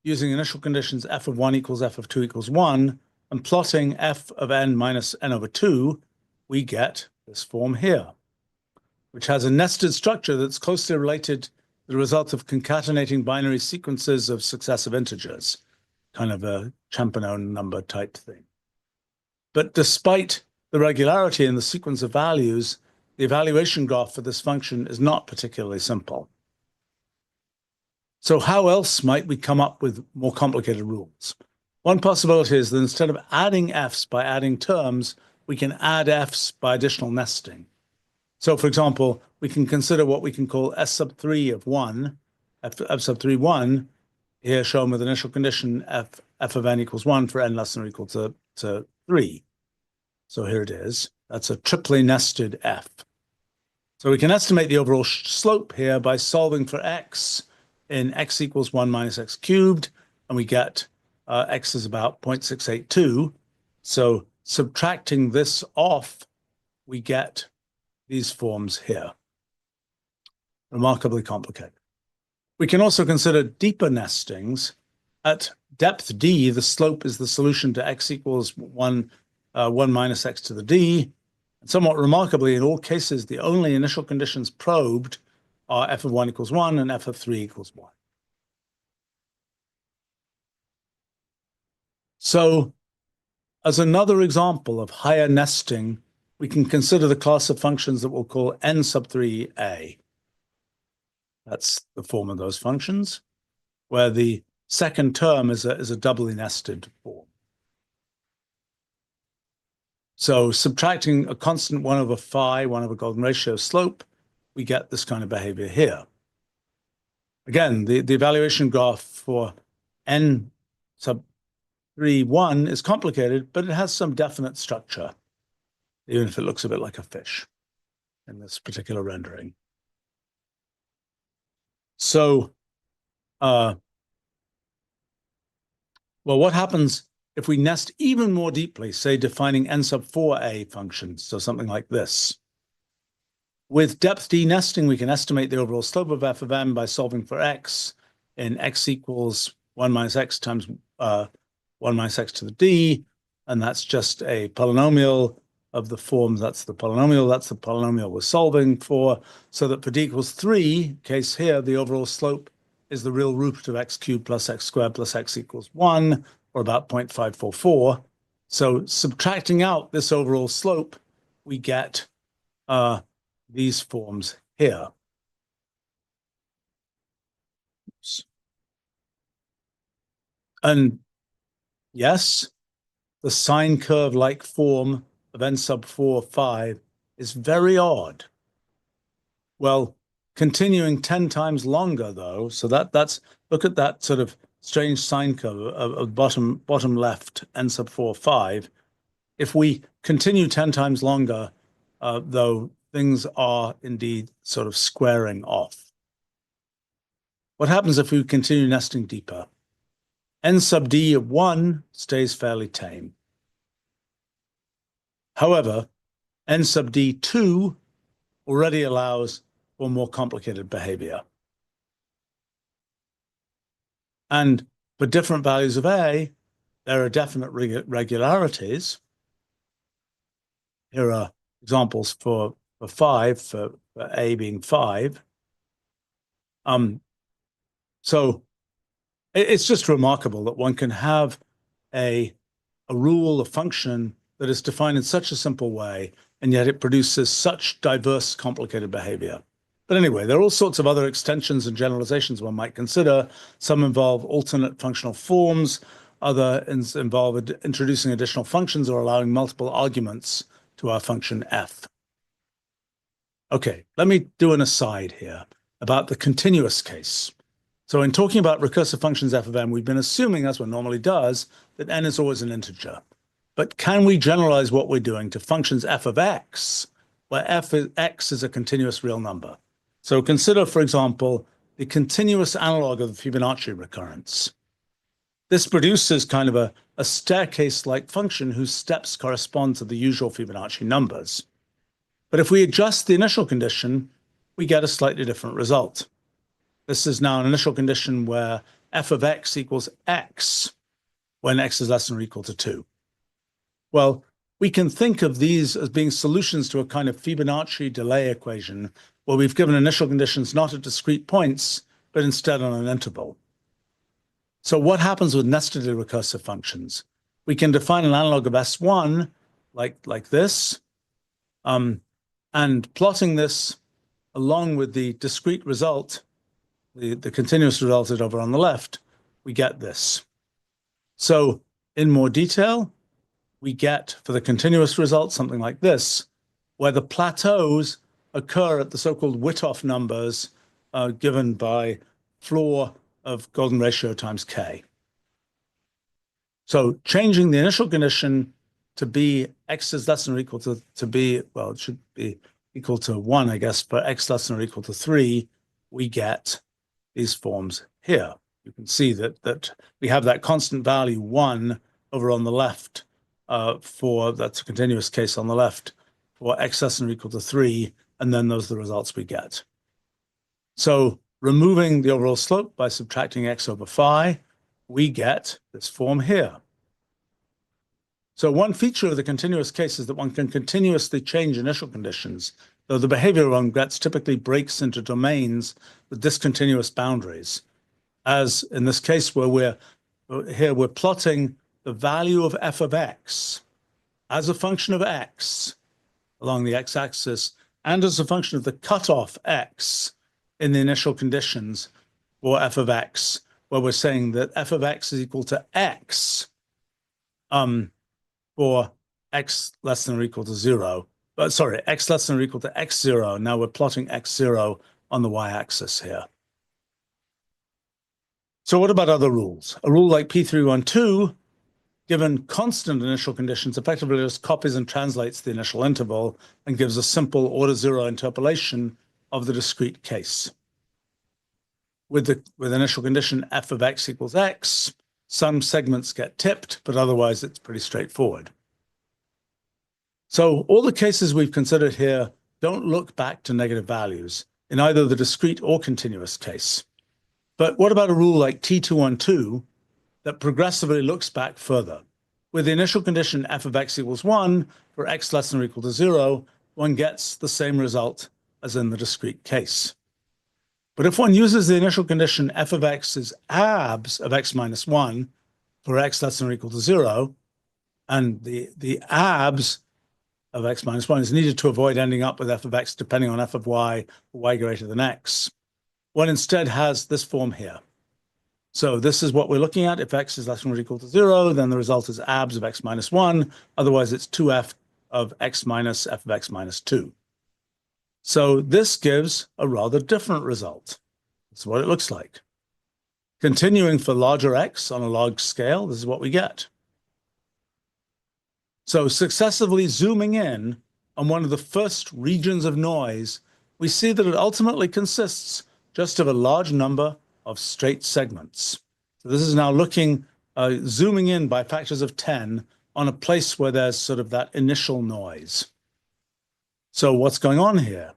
using initial conditions f of 1 equals f of 2 equals 1, and plotting f of n minus n over 2, we get this form here, which has a nested structure that's closely related to the result of concatenating binary sequences of successive integers, kind of a Champernowne number type thing. But despite the regularity in the sequence of values, the evaluation graph for this function is not particularly simple. So how else might we come up with more complicated rules? One possibility is that instead of adding f's by adding terms, we can add f's by additional nesting. So for example, we can consider what we can call s sub 3 of 1, f sub 3 1, here shown with initial condition f of n equals 1 for n less than or equal to 3. So here it is. That's a triply nested f. So we can estimate the overall slope here by solving for x in x equals 1 minus x cubed, and we get x is about 0.682. So subtracting this off, we get these forms here. Remarkably complicated. We can also consider deeper nestings. At depth d, the slope is the solution to x equals 1 minus x to the d. And somewhat remarkably, in all cases, the only initial conditions probed are f of 1 equals 1 and f of 3 equals 1. So, as another example of higher nesting, we can consider the class of functions that we'll call n sub 3a. That's the form of those functions, where the second term is a doubly nested form. So subtracting a constant 1 over phi, 1 over golden ratio slope, we get this kind of behavior here. Again, the evaluation graph for n sub 3, 1 is complicated, but it has some definite structure, even if it looks a bit like a fish in this particular rendering. So, well, what happens if we nest even more deeply, say defining n sub 4a functions, so something like this? With depth D nesting, we can estimate the overall slope of f of m by solving for x in x equals 1 minus x times 1 minus x to the d, and that's just a polynomial of the form. That's the polynomial we're solving for, so that for d equals 3, case here, the overall slope is the real root of x cubed plus x squared plus x equals 1, or about 0.544. So subtracting out this overall slope, we get these forms here. Oops. And yes, the sine curve-like form of n sub 4, 5 is very odd. Well, continuing 10 times longer, though, so that's, look at that sort of strange sine curve of bottom left, n sub 4, 5. If we continue 10 times longer, though, things are indeed sort of squaring off. What happens if we continue nesting deeper? N sub d of 1 stays fairly tame. However, n sub d2 already allows for more complicated behavior. And for different values of a, there are definite regularities. Here are examples for 5, for a being 5. So it's just remarkable that one can have a rule, a function that is defined in such a simple way, and yet it produces such diverse, complicated behavior. But anyway, there are all sorts of other extensions and generalizations one might consider. Some involve alternate functional forms, others involve introducing additional functions or allowing multiple arguments to our function f. Okay, let me do an aside here about the continuous case. So in talking about recursive functions f of m, we've been assuming, as one normally does, that n is always an integer. But can we generalize what we're doing to functions f of x, where x is a continuous real number? So consider, for example, the continuous analog of the Fibonacci recurrence. This produces kind of a staircase-like function whose steps correspond to the usual Fibonacci numbers. But if we adjust the initial condition, we get a slightly different result. This is now an initial condition where f of x equals x when x is less than or equal to 2. Well, we can think of these as being solutions to a kind of Fibonacci delay equation where we've given initial conditions not at discrete points, but instead on an interval. So what happens with nestedly recursive functions? We can define an analog of S1 like this, and plotting this along with the discrete result, the continuous result over on the left, we get this. So in more detail, we get, for the continuous result, something like this, where the plateaus occur at the so-called Withoff numbers given by floor of golden ratio times k. So changing the initial condition to be x is less than or equal to be, well, it should be equal to 1, I guess, for x less than or equal to 3, we get these forms here. You can see that we have that constant value 1 over on the left that's a continuous case on the left for x less than or equal to 3, and then those are the results we get. So removing the overall slope by subtracting x over phi, we get this form here. So one feature of the continuous case is that one can continuously change initial conditions, though the behavior one gets typically breaks into domains with discontinuous boundaries. As in this case where we're plotting the value of f of x as a function of x along the x-axis and as a function of the cutoff x in the initial conditions for f of x where we're saying that f of x is equal to x for x less than or equal to 0. Sorry, x less than or equal to x0. Now we're plotting x0 on the y-axis here. So what about other rules? A rule like P312, given constant initial conditions, effectively just copies and translates the initial interval and gives a simple order 0 interpolation of the discrete case. With initial condition f of x equals x, some segments get tipped, but otherwise it's pretty straightforward. So all the cases we've considered here don't look back to negative values in either the discrete or continuous case. But what about a rule like T212 that progressively looks back further? With the initial condition f of x equals 1 for x less than or equal to 0, one gets the same result as in the discrete case. But if one uses the initial condition f of x is abs of x minus 1 for x less than or equal to 0, and the abs of x minus 1 is needed to avoid ending up with f of x depending on f of y or y greater than x, one instead has this form here. So this is what we're looking at. If x is less than or equal to 0, then the result is abs of x minus 1. Otherwise, it's 2f of x minus f of x minus 2. So this gives a rather different result. That's what it looks like. Continuing for larger x on a log scale, this is what we get. So successively zooming in on one of the first regions of noise, we see that it ultimately consists just of a large number of straight segments. So this is now looking, zooming in by factors of 10 on a place where there's sort of that initial noise. So what's going on here?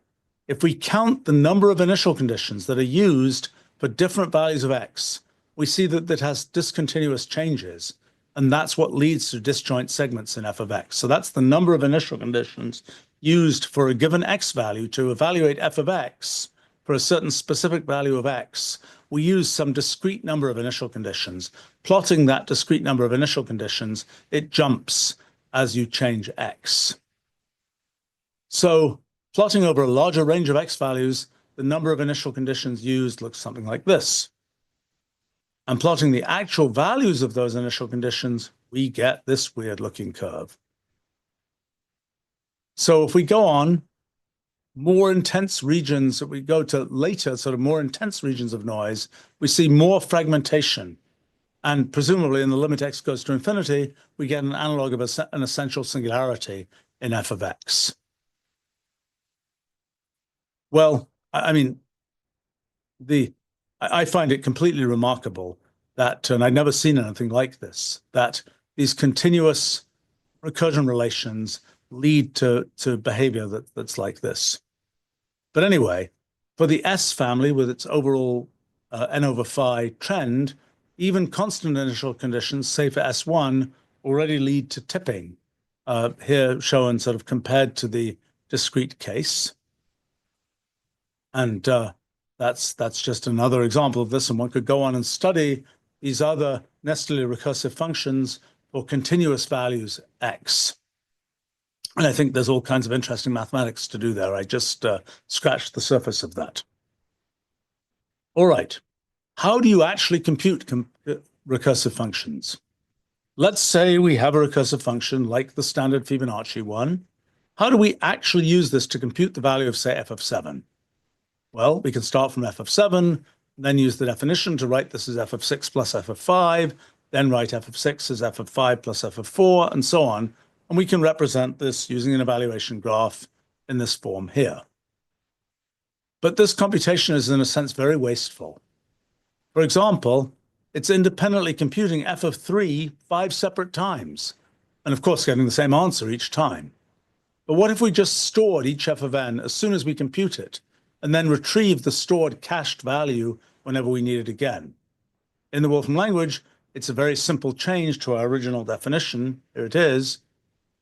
If we count the number of initial conditions that are used for different values of x, we see that it has discontinuous changes, and that's what leads to disjoint segments in f of x. So that's the number of initial conditions used for a given x value to evaluate f of x for a certain specific value of x. We use some discrete number of initial conditions. Plotting that discrete number of initial conditions, it jumps as you change x. So plotting over a larger range of x values, the number of initial conditions used looks something like this. And plotting the actual values of those initial conditions, we get this weird looking curve. So if we go on, more intense regions that we go to later, sort of more intense regions of noise, we see more fragmentation. And presumably in the limit x goes to infinity, we get an analog of an essential singularity in f of x. Well, I mean, I find it completely remarkable that, and I'd never seen anything like this, that these continuous recursion relations lead to behavior that's like this. But anyway, for the S family with its overall n over phi trend, even constant initial conditions, say for S1, already lead to tipping, here shown sort of compared to the discrete case. And that's just another example of this, and one could go on and study these other Nestedly recursive functions for continuous values x. And I think there's all kinds of interesting mathematics to do there. I just scratched the surface of that. All right, how do you actually compute recursive functions? Let's say we have a recursive function like the standard Fibonacci one. How do we actually use this to compute the value of, say, f of 7? Well, we can start from f of 7, then use the definition to write this as f of 6 plus f of 5, then write f of 6 as f of 5 plus f of 4, and so on. And we can represent this using an evaluation graph in this form here. But this computation is, in a sense, very wasteful. For example, it's independently computing f of 3 5 separate times, and of course getting the same answer each time. But what if we just stored each f of n as soon as we compute it, and then retrieve the stored cached value whenever we need it again? In the Wolfram language, it's a very simple change to our original definition. Here it is.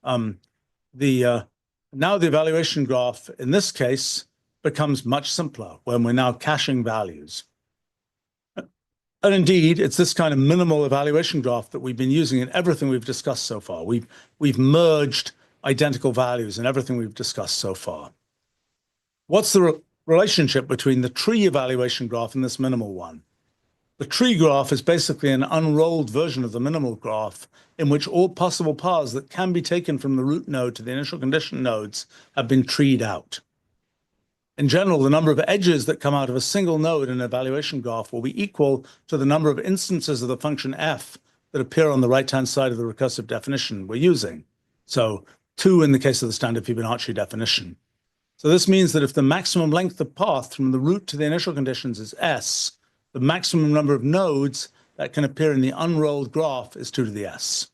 Now the evaluation graph in this case becomes much simpler when we're now caching values. And indeed, it's this kind of minimal evaluation graph that we've been using in everything we've discussed so far. We've merged identical values in everything we've discussed so far. What's the relationship between the tree evaluation graph and this minimal one? The tree graph is basically an unrolled version of the minimal graph in which all possible paths that can be taken from the root node to the initial condition nodes have been treed out. In general, the number of edges that come out of a single node in an evaluation graph will be equal to the number of instances of the function f that appear on the right-hand side of the recursive definition we're using. So 2 in the case of the standard Fibonacci definition. So this means that if the maximum length of path from the root to the initial conditions is s, the maximum number of nodes that can appear in the unrolled graph is 2 to the s.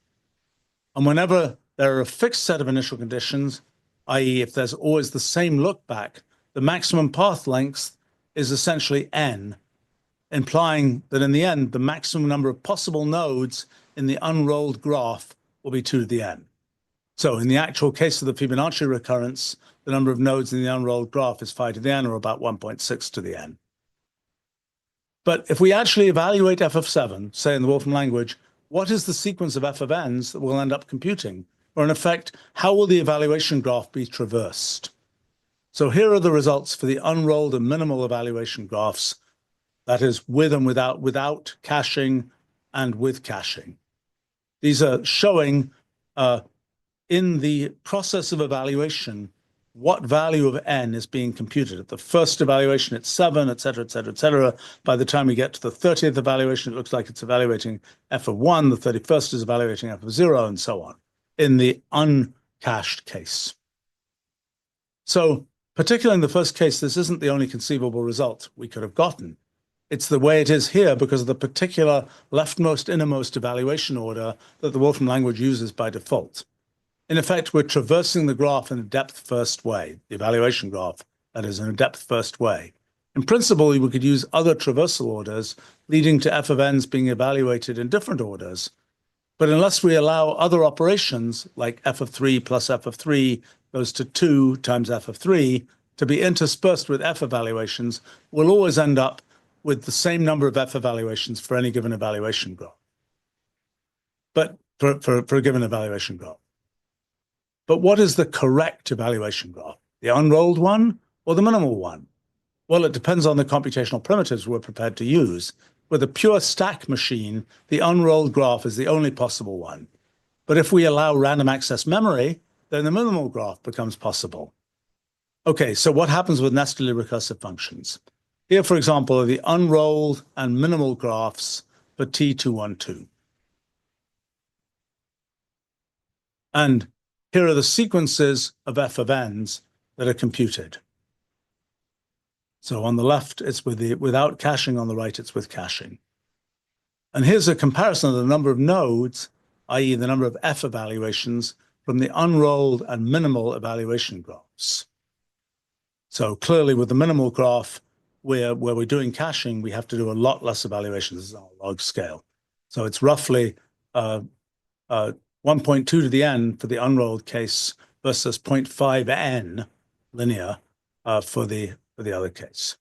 And whenever there are a fixed set of initial conditions, i.e. if there's always the same look back, the maximum path length is essentially n, implying that in the end, the maximum number of possible nodes in the unrolled graph will be 2 to the n. So in the actual case of the Fibonacci recurrence, the number of nodes in the unrolled graph is 5 to the n, or about 1.6 to the n. But if we actually evaluate f of 7, say in the Wolfram language, what is the sequence of f of n's that we'll end up computing? Or in effect, how will the evaluation graph be traversed? So here are the results for the unrolled and minimal evaluation graphs, that is with and without caching and with caching. These are showing in the process of evaluation what value of n is being computed. At the first evaluation, it's 7, et cetera, et cetera, et cetera. By the time we get to the 30th evaluation, it looks like it's evaluating f of 1. The 31st is evaluating f of 0, and so on, in the uncached case. So particularly in the first case, this isn't the only conceivable result we could have gotten. It's the way it is here because of the particular leftmost innermost evaluation order that the Wolfram language uses by default. In effect, we're traversing the graph in a depth-first way, the evaluation graph, that is, in a depth-first way. In principle, we could use other traversal orders, leading to f of n's being evaluated in different orders. But unless we allow other operations, like f of 3 plus f of 3 goes to 2 times f of 3, to be interspersed with f evaluations, we'll always end up with the same number of f evaluations for any given evaluation graph. But for a given evaluation graph. But what is the correct evaluation graph? The unrolled one or the minimal one? Well, it depends on the computational primitives we're prepared to use. With a pure stack machine, the unrolled graph is the only possible one. But if we allow random access memory, then the minimal graph becomes possible. Okay, so what happens with nestedly recursive functions? Here, for example, are the unrolled and minimal graphs for T212. And here are the sequences of f of n's that are computed. So on the left, it's without caching. On the right, it's with caching. And here's a comparison of the number of nodes, i.e. the number of f evaluations, from the unrolled and minimal evaluation graphs. So clearly with the minimal graph, where we're doing caching, we have to do a lot less evaluations on a log scale. So it's roughly 1.2 to the n for the unrolled case versus 0.5 n linear for the other case.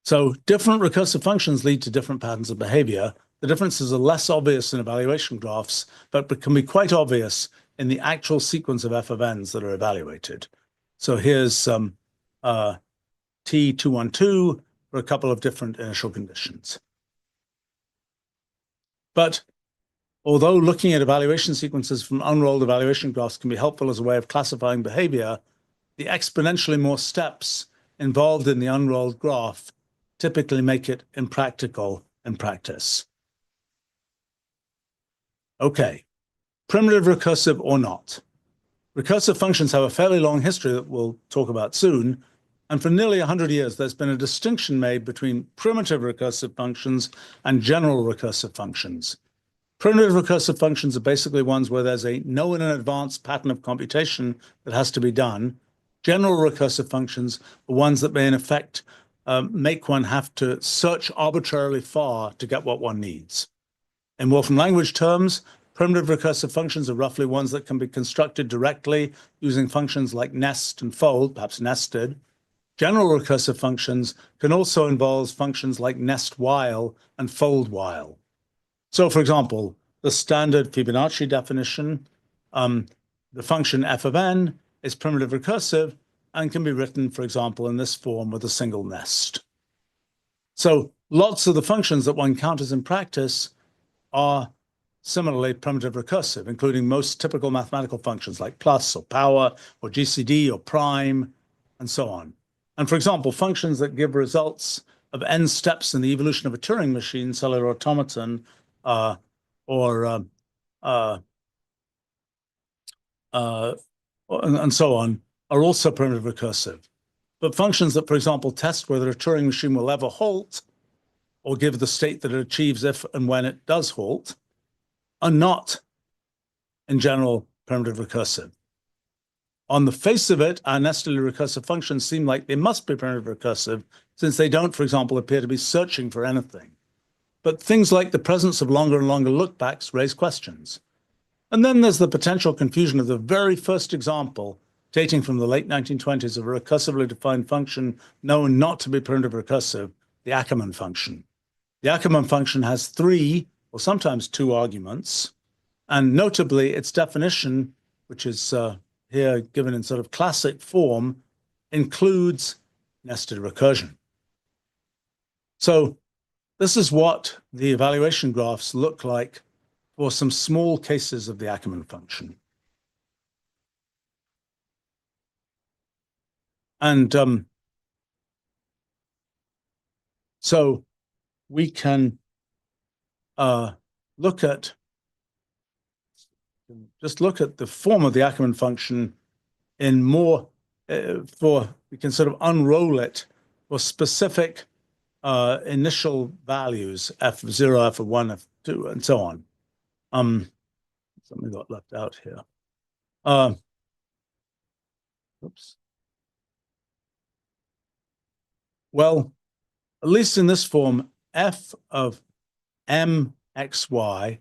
So different recursive functions lead to different patterns of behavior. The differences are less obvious in evaluation graphs, but can be quite obvious in the actual sequence of f of n's that are evaluated. So here's some T212 for a couple of different initial conditions. But although looking at evaluation sequences from unrolled evaluation graphs can be helpful as a way of classifying behavior, the exponentially more steps involved in the unrolled graph typically make it impractical in practice. Okay, primitive recursive or not. Recursive functions have a fairly long history that we'll talk about soon, and for nearly 100 years, there's been a distinction made between primitive recursive functions and general recursive functions. Primitive recursive functions are basically ones where there's a know-in-advance pattern of computation that has to be done. General recursive functions are ones that may, in effect, make one have to search arbitrarily far to get what one needs. In Wolfram language terms, primitive recursive functions are roughly ones that can be constructed directly using functions like nest and fold, perhaps nested. General recursive functions can also involve functions like nest while and fold while. So, for example, the standard Fibonacci definition, the function f of n is primitive recursive and can be written, for example, in this form with a single nest. So lots of the functions that one encounters in practice are similarly primitive recursive, including most typical mathematical functions like plus or power or GCD or prime and so on. And for example, functions that give results of n steps in the evolution of a Turing machine, cellular automaton, and so on, are also primitive recursive. But functions that, for example, test whether a Turing machine will ever halt or give the state that it achieves if and when it does halt are not, in general, primitive recursive. On the face of it, our nestedly recursive functions seem like they must be primitive recursive since they don't, for example, appear to be searching for anything. But things like the presence of longer and longer lookbacks raise questions. And then there's the potential confusion of the very first example, dating from the late 1920s, of a recursively defined function known not to be primitive recursive, the Ackermann function. The Ackermann function has 3 or sometimes 2 arguments, and notably its definition, which is here given in sort of classic form, includes nested recursion. So this is what the evaluation graphs look like for some small cases of the Ackermann function. And so we can look at the form of the Ackermann function in more, we can sort of unroll it for specific initial values, f of 0, f of 1, f of 2, and so on. Something got left out here. Oops. Well, at least in this form, f of mxy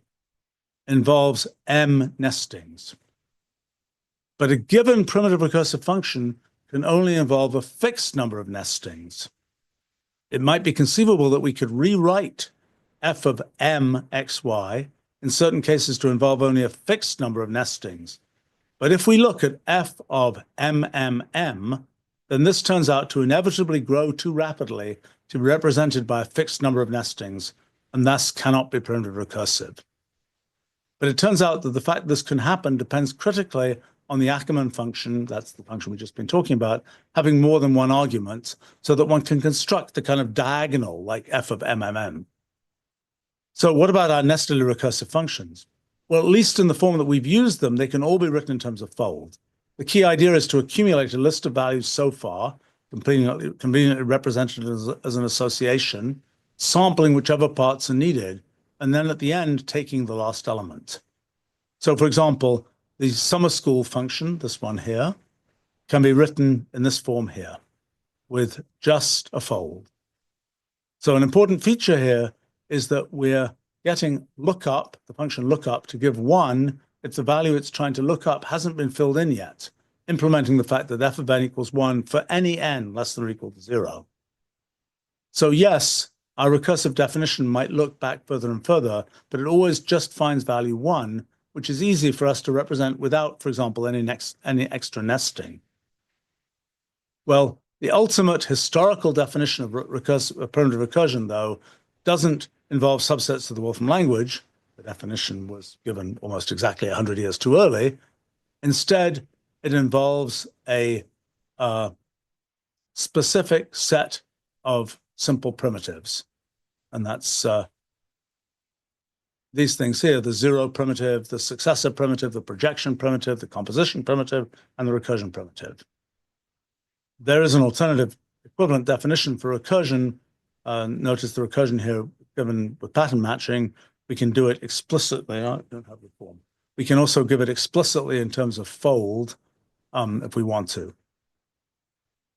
involves m nestings. But a given primitive recursive function can only involve a fixed number of nestings. It might be conceivable that we could rewrite f of mxy in certain cases to involve only a fixed number of nestings. But if we look at f of mmm, then this turns out to inevitably grow too rapidly to be represented by a fixed number of nestings, and thus cannot be primitive recursive. But it turns out that the fact this can happen depends critically on the Ackermann function, that's the function we've just been talking about, having more than one argument, so that one can construct the kind of diagonal like f of mmm. So what about our nestedly recursive functions? Well, at least in the form that we've used them, they can all be written in terms of fold. The key idea is to accumulate a list of values so far, conveniently represented as an association, sampling whichever parts are needed, and then at the end, taking the last element. So for example, the summer school function, this one here, can be written in this form here with just a fold. So an important feature here is that we're getting lookup, the function lookup, to give 1 if the value it's trying to look up hasn't been filled in yet, implementing the fact that f of n equals 1 for any n less than or equal to 0. So yes, our recursive definition might look back further and further, but it always just finds value 1, which is easy for us to represent without, for example, any extra nesting. Well, the ultimate historical definition of primitive recursion, though, doesn't involve subsets of the Wolfram language. The definition was given almost exactly 100 years too early. Instead, it involves a specific set of simple primitives. And that's these things here, the 0 primitive, the successor primitive, the projection primitive, the composition primitive, and the recursion primitive. There is an alternative equivalent definition for recursion. Notice the recursion here given with pattern matching. We can do it explicitly. I don't have the form. We can also give it explicitly in terms of fold if we want to.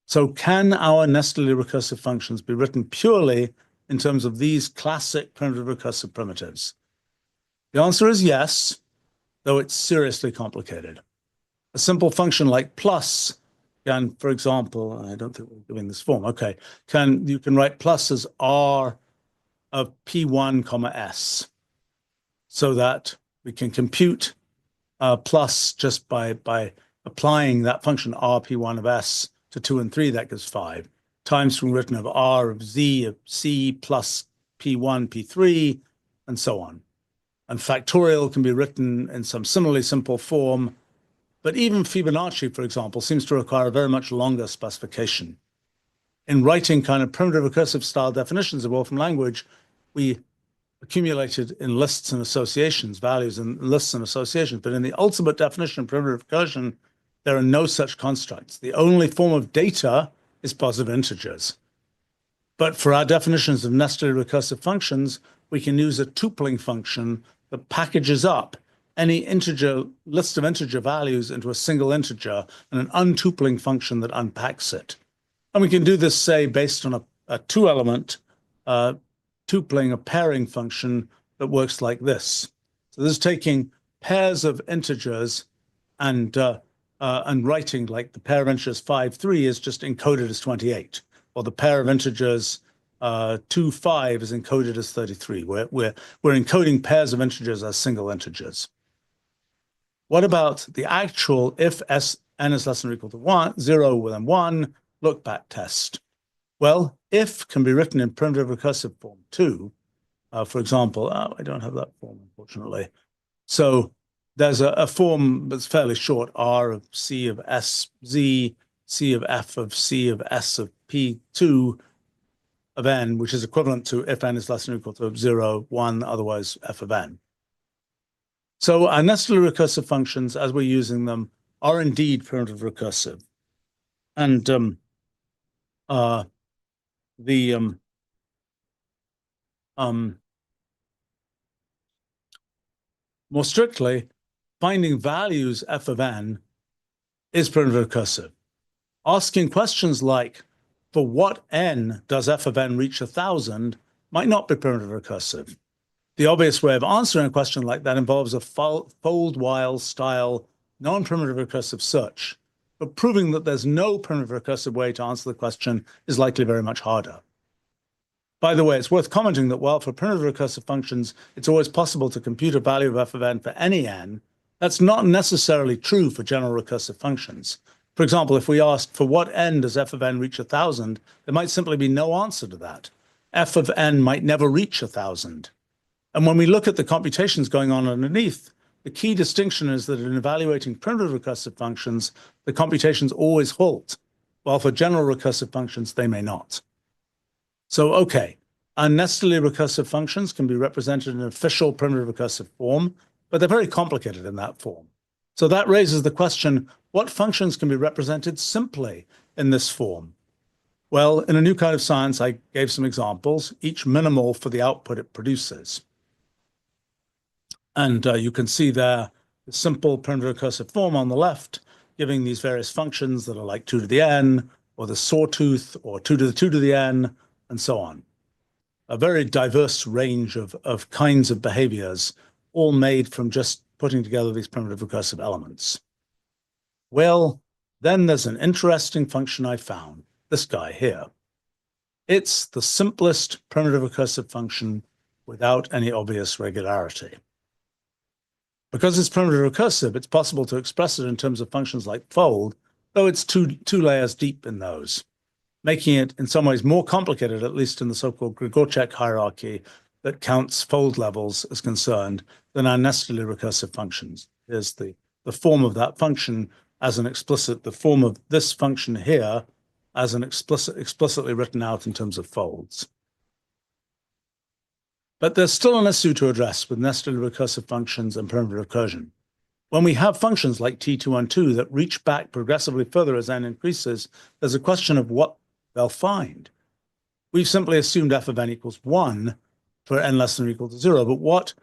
So can our nestedly recursive functions be written purely in terms of these classic primitive recursive primitives? The answer is yes, though it's seriously complicated. A simple function like plus can, for example, I don't think we're giving this form, okay, you can write plus as r of p1 comma s, so that we can compute plus just by applying that function r p1 of s to 2 and 3, that gives 5. times from written of R of Z of C plus P1, P3, and so on. And factorial can be written in some similarly simple form, but even Fibonacci, for example, seems to require a very much longer specification. In writing kind of primitive recursive style definitions of Wolfram language, we accumulated in lists and associations, values in lists and associations. But in the ultimate definition of primitive recursion, there are no such constructs. The only form of data is positive integers. But for our definitions of nested recursive functions, we can use a tupling function that packages up any integer list of integer values into a single integer and an untupling function that unpacks it. And we can do this, say, based on a two-element tupling, a pairing function that works like this. So this is taking pairs of integers and writing like the pair of integers 5, 3 is just encoded as 28, or the pair of integers 2, 5 is encoded as 33. We're encoding pairs of integers as single integers. What about the actual if n is less than or equal to 1, 0, then 1 look-back test? Well, if can be written in primitive recursive form too. For example, I don't have that form, unfortunately. So there's a form that's fairly short, R of C of S, Z, C of F of C of S of P2 of n, which is equivalent to if n is less than or equal to 0, 1, otherwise f of n. So our nestedly recursive functions, as we're using them, are indeed primitive recursive. And more strictly, finding values f of n is primitive recursive. Asking questions like, for what n does f of n reach 1,000 might not be primitive recursive. The obvious way of answering a question like that involves a fold-while style non-primitive recursive search, but proving that there's no primitive recursive way to answer the question is likely very much harder. By the way, it's worth commenting that while for primitive recursive functions, it's always possible to compute a value of f of n for any n, that's not necessarily true for general recursive functions. For example, if we asked for what n does f of n reach 1,000, there might simply be no answer to that. F of n might never reach 1,000. And when we look at the computations going on underneath, the key distinction is that in evaluating primitive recursive functions, the computations always halt, while for general recursive functions, they may not. So, okay, our nestedly recursive functions can be represented in an official primitive recursive form, but they're very complicated in that form. So that raises the question, what functions can be represented simply in this form? Well, in a new kind of science, I gave some examples, each minimal for the output it produces. And you can see there the simple primitive recursive form on the left, giving these various functions that are like 2 to the n, or the sawtooth, or 2 to the 2 to the n, and so on. A very diverse range of kinds of behaviors, all made from just putting together these primitive recursive elements. Well, then there's an interesting function I found, this guy here. It's the simplest primitive recursive function without any obvious regularity. Because it's primitive recursive, it's possible to express it in terms of functions like fold, though it's two layers deep in those, making it in some ways more complicated, at least in the so-called Grigorchek hierarchy that counts fold levels as concerned, than our nestedly recursive functions. Here's the form of that function as an explicit, the form of this function here as an explicitly written out in terms of folds. But there's still an issue to address with nestedly recursive functions and primitive recursion. When we have functions like T212 that reach back progressively further as n increases, there's a question of what they'll find. We've simply assumed f of n equals 1 for n less than or equal to 0, but what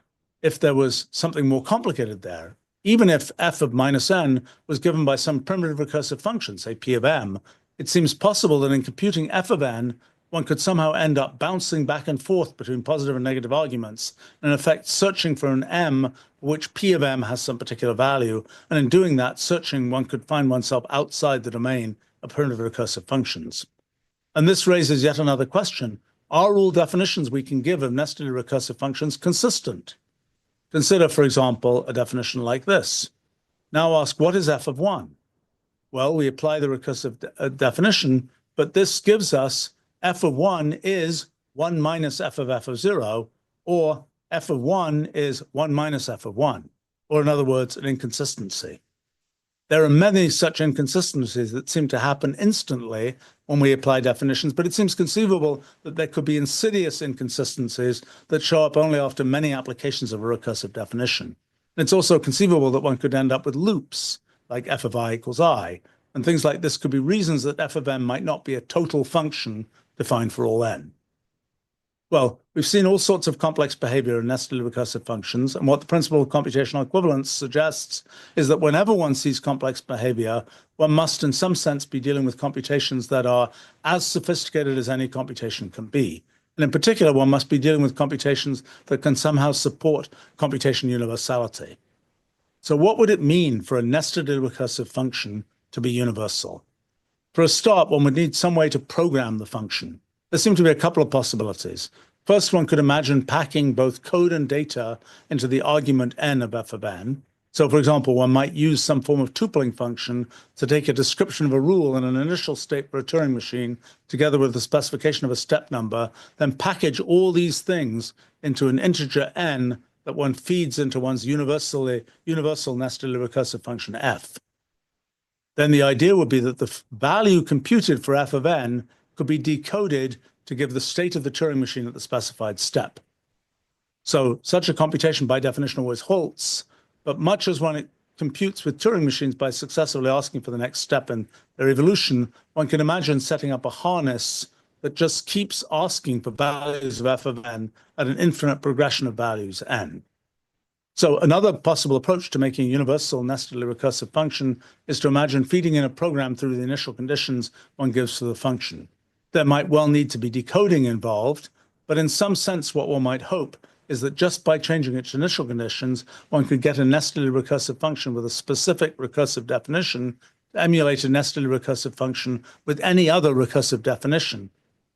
if there was something more complicated there? Even if f of minus n was given by some primitive recursive function, say p of m, it seems possible that in computing f of n, one could somehow end up bouncing back and forth between positive and negative arguments, and in effect searching for an m for which p of m has some particular value, and in doing that, searching, one could find oneself outside the domain of primitive recursive functions. And this raises yet another question. Are all definitions we can give of nestedly recursive functions consistent? Consider, for example, a definition like this. Now ask, what is f of 1? Well, we apply the recursive definition, but this gives us f of 1 is 1 minus f of 0, or f of 1 is 1 minus f of 1, or in other words, an inconsistency. There are many such inconsistencies that seem to happen instantly when we apply definitions, but it seems conceivable that there could be insidious inconsistencies that show up only after many applications of a recursive definition. It's also conceivable that one could end up with loops, like f of I equals I, and things like this could be reasons that f of n might not be a total function defined for all n. Well, we've seen all sorts of complex behavior in nestedly recursive functions, and what the principle of computational equivalence suggests is that whenever one sees complex behavior, one must in some sense be dealing with computations that are as sophisticated as any computation can be. And in particular, one must be dealing with computations that can somehow support computation universality. So what would it mean for a nestedly recursive function to be universal? For a start, one would need some way to program the function. There seem to be a couple of possibilities. First, one could imagine packing both code and data into the argument n of f of n. So, for example, one might use some form of tupling function to take a description of a rule in an initial state for a Turing machine, together with the specification of a step number, then package all these things into an integer n that one feeds into one's universal nestedly recursive function f. Then the idea would be that the value computed for f of n could be decoded to give the state of the Turing machine at the specified step. So such a computation by definition always halts, but much as one computes with Turing machines by successively asking for the next step in their evolution, one can imagine setting up a harness that just keeps asking for values of f of n at an infinite progression of values n. So another possible approach to making a universal nestedly recursive function is to imagine feeding in a program through the initial conditions one gives to the function. There might well need to be decoding involved, but in some sense what one might hope is that just by changing its initial conditions, one could get a nestedly recursive function with a specific recursive definition to emulate a nestedly recursive function with any other recursive definition,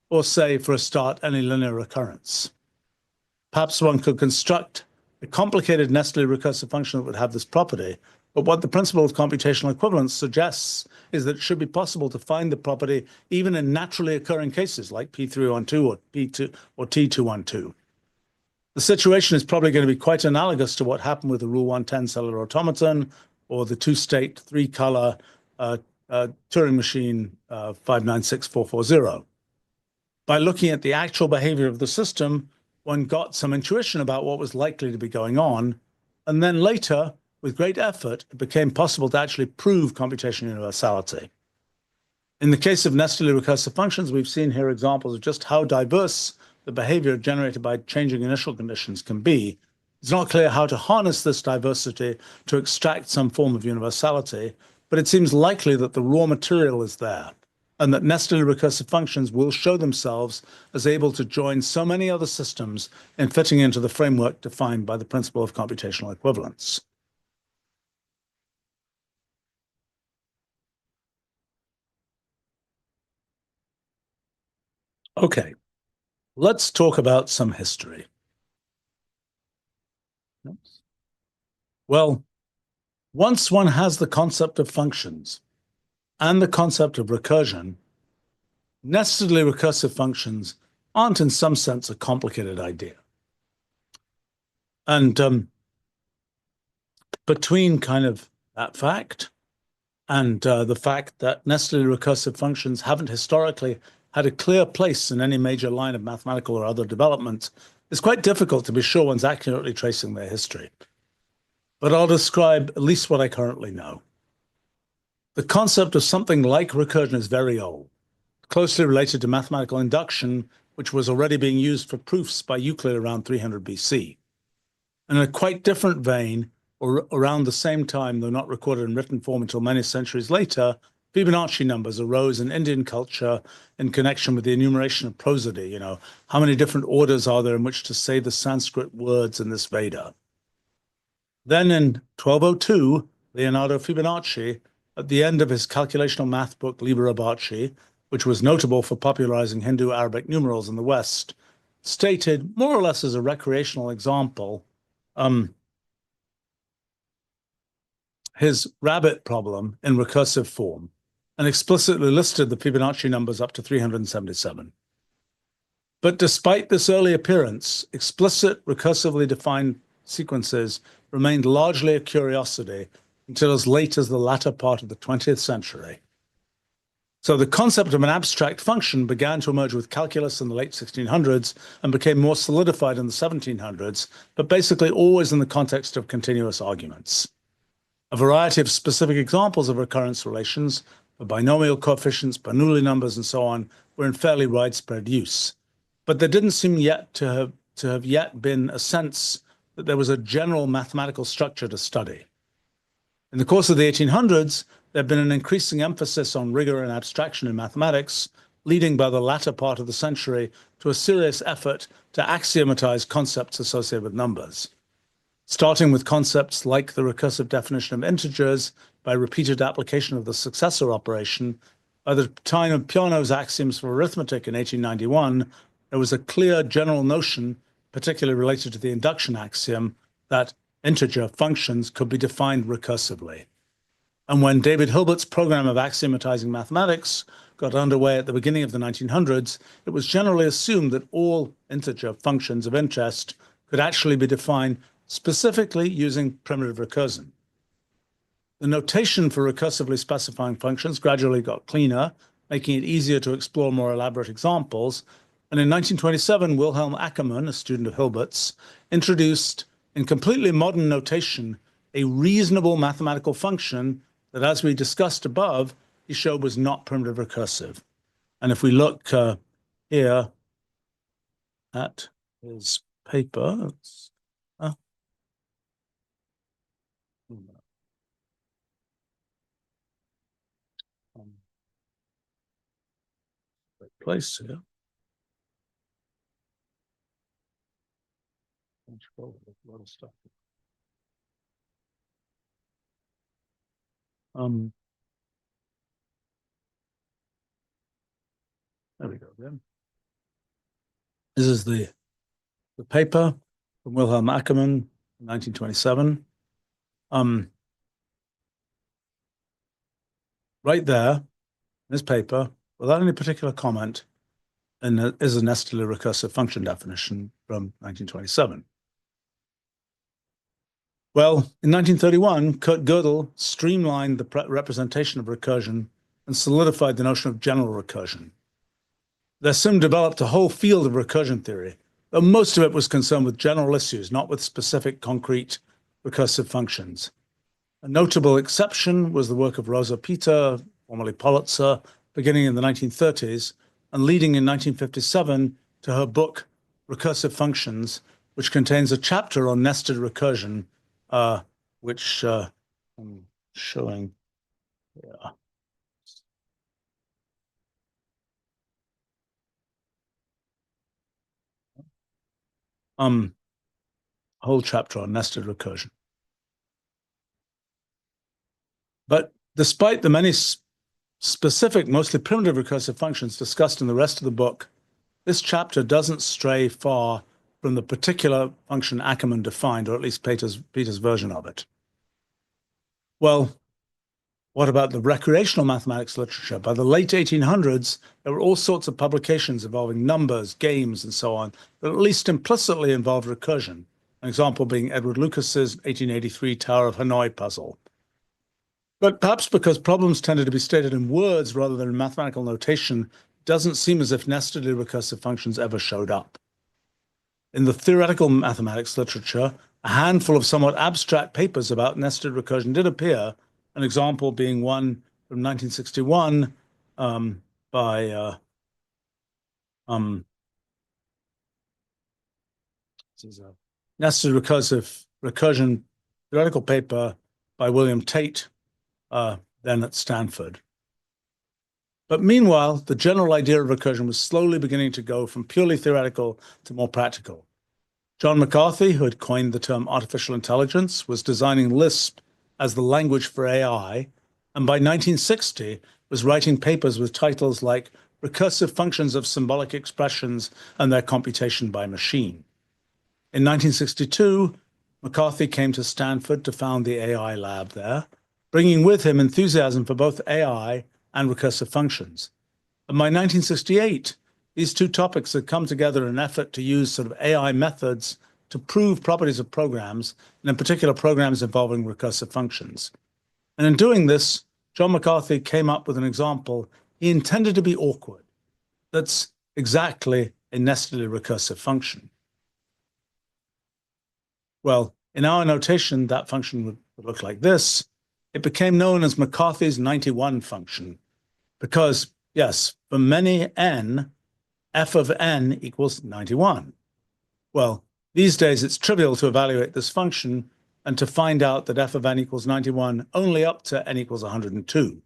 or say, for a start, any linear recurrence. Perhaps one could construct a complicated nestedly recursive function that would have this property, but what the principle of computational equivalence suggests is that it should be possible to find the property even in naturally occurring cases like P312 or P2 or T212. The situation is probably going to be quite analogous to what happened with the Rule 110 cellular automaton or the two-state, three-color Turing machine 596440. By looking at the actual behavior of the system, one got some intuition about what was likely to be going on, and then later, with great effort, it became possible to actually prove computation universality. In the case of nestedly recursive functions, we've seen here examples of just how diverse the behavior generated by changing initial conditions can be. It's not clear how to harness this diversity to extract some form of universality, but it seems likely that the raw material is there, and that nestedly recursive functions will show themselves as able to join so many other systems in fitting into the framework defined by the principle of computational equivalence. Okay, let's talk about some history. Well, once one has the concept of functions and the concept of recursion, nestedly recursive functions aren't in some sense a complicated idea. And between kind of that fact and the fact that nestedly recursive functions haven't historically had a clear place in any major line of mathematical or other development, it's quite difficult to be sure one's accurately tracing their history. But I'll describe at least what I currently know. The concept of something like recursion is very old, closely related to mathematical induction, which was already being used for proofs by Euclid around 300 BC. In a quite different vein, or around the same time, though not recorded in written form until many centuries later, Fibonacci numbers arose in Indian culture in connection with the enumeration of prosody. You know, how many different orders are there in which to say the Sanskrit words in this Veda? Then in 1202, Leonardo Fibonacci, at the end of his calculational math book Liber Abaci, which was notable for popularizing Hindu Arabic numerals in the West, stated, more or less as a recreational example, his rabbit problem in recursive form. and explicitly listed the Fibonacci numbers up to 377. But despite this early appearance, explicit recursively defined sequences remained largely a curiosity until as late as the latter part of the 20th century. So the concept of an abstract function began to emerge with calculus in the late 1600s and became more solidified in the 1700s, but basically always in the context of continuous arguments. A variety of specific examples of recurrence relations for binomial coefficients, Bernoulli numbers, and so on were in fairly widespread use. But there didn't seem yet to have yet been a sense that there was a general mathematical structure to study. In the course of the 1800s, there had been an increasing emphasis on rigor and abstraction in mathematics, leading by the latter part of the century to a serious effort to axiomatize concepts associated with numbers. Starting with concepts like the recursive definition of integers by repeated application of the successor operation, by the time of Peano's axioms for arithmetic in 1891, there was a clear general notion, particularly related to the induction axiom, that integer functions could be defined recursively. And when David Hilbert's program of axiomatizing mathematics got underway at the beginning of the 1900s, it was generally assumed that all integer functions of interest could actually be defined specifically using primitive recursion. The notation for recursively specifying functions gradually got cleaner, making it easier to explore more elaborate examples. And in 1927, Wilhelm Ackermann, a student of Hilbert's, introduced in completely modern notation a reasonable mathematical function that, as we discussed above, he showed was not primitive recursive. And if we look here at his paper, place here. A lot of stuff. There we go. Then this is the paper from Wilhelm Ackermann, 1927. Right there, in this paper, without any particular comment, and is a Nestedly recursive function definition from 1927. Well, in 1931, Kurt Gödel streamlined the representation of recursion and solidified the notion of general recursion. There soon developed a whole field of recursion theory, though most of it was concerned with general issues, not with specific concrete recursive functions. A notable exception was the work of Rosa Peter, formerly Politzer, beginning in the 1930s, and leading in 1957 to her book, Recursive Functions, which contains a chapter on nested recursion, which I'm showing here. Whole chapter on nested recursion. But despite the many specific, mostly primitive recursive functions discussed in the rest of the book, this chapter doesn't stray far from the particular function Ackermann defined, or at least Peter's version of it. Well, what about the recreational mathematics literature? By the late 1800s, there were all sorts of publications involving numbers, games, and so on, that at least implicitly involved recursion. An example being Edward Lucas's 1883 Tower of Hanoi puzzle. But perhaps because problems tended to be stated in words rather than in mathematical notation, it doesn't seem as if nestedly recursive functions ever showed up. In the theoretical mathematics literature, a handful of somewhat abstract papers about nested recursion did appear, an example being one from 1961 by this is a nested recursion theoretical paper by William Tate, then at Stanford. But meanwhile, the general idea of recursion was slowly beginning to go from purely theoretical to more practical. John McCarthy, who had coined the term artificial intelligence, was designing Lisp as the language for AI, and by 1960 was writing papers with titles like Recursive Functions of Symbolic Expressions and Their Computation by Machine. In 1962, McCarthy came to Stanford to found the AI lab there, bringing with him enthusiasm for both AI and recursive functions. And by 1968, these two topics had come together in an effort to use sort of AI methods to prove properties of programs, and in particular programs involving recursive functions. And in doing this, John McCarthy came up with an example he intended to be awkward. That's exactly a nestedly recursive function. Well, in our notation, that function would look like this. It became known as McCarthy's 91 function because, yes, for many n, f of n equals 91. Well, these days it's trivial to evaluate this function and to find out that f of n equals 91 only up to n equals 102.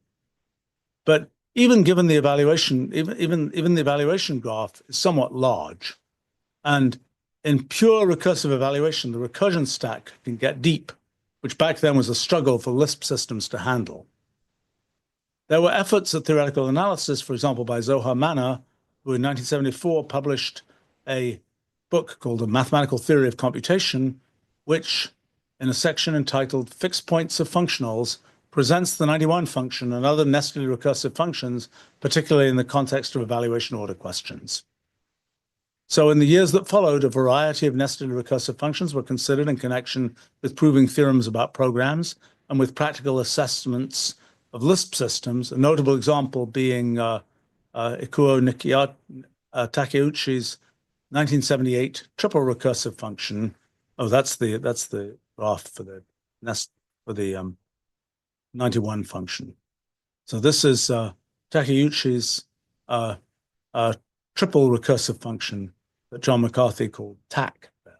But even given the evaluation, even the evaluation graph is somewhat large. And in pure recursive evaluation, the recursion stack can get deep, which back then was a struggle for Lisp systems to handle. There were efforts at theoretical analysis, for example, by Zohar Manor, who in 1974 published a book called A Mathematical Theory of Computation, which, in a section entitled Fixed Points of Functionals, presents the 91 function and other nestedly recursive functions, particularly in the context of evaluation order questions. So in the years that followed, a variety of nestedly recursive functions were considered in connection with proving theorems about programs and with practical assessments of Lisp systems, a notable example being Ikuo Takeuchi's 1978 triple recursive function. Oh, that's the graph for the 91 function. So this is Takeuchi's triple recursive function that John McCarthy called TAC there.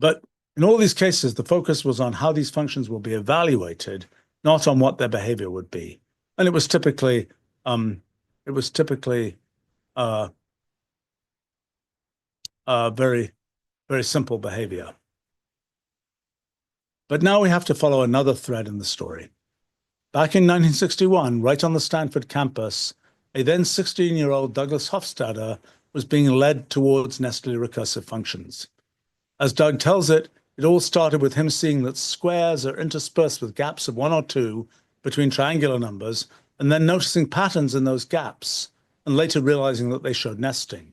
But in all these cases, the focus was on how these functions will be evaluated, not on what their behavior would be. And it was typically very, very simple behavior. But now we have to follow another thread in the story. Back in 1961, right on the Stanford campus, a then 16-year-old Douglas Hofstadter was being led towards nestedly recursive functions. As Doug tells it, it all started with him seeing that squares are interspersed with gaps of 1 or 2 between triangular numbers, and then noticing patterns in those gaps, and later realizing that they showed nesting.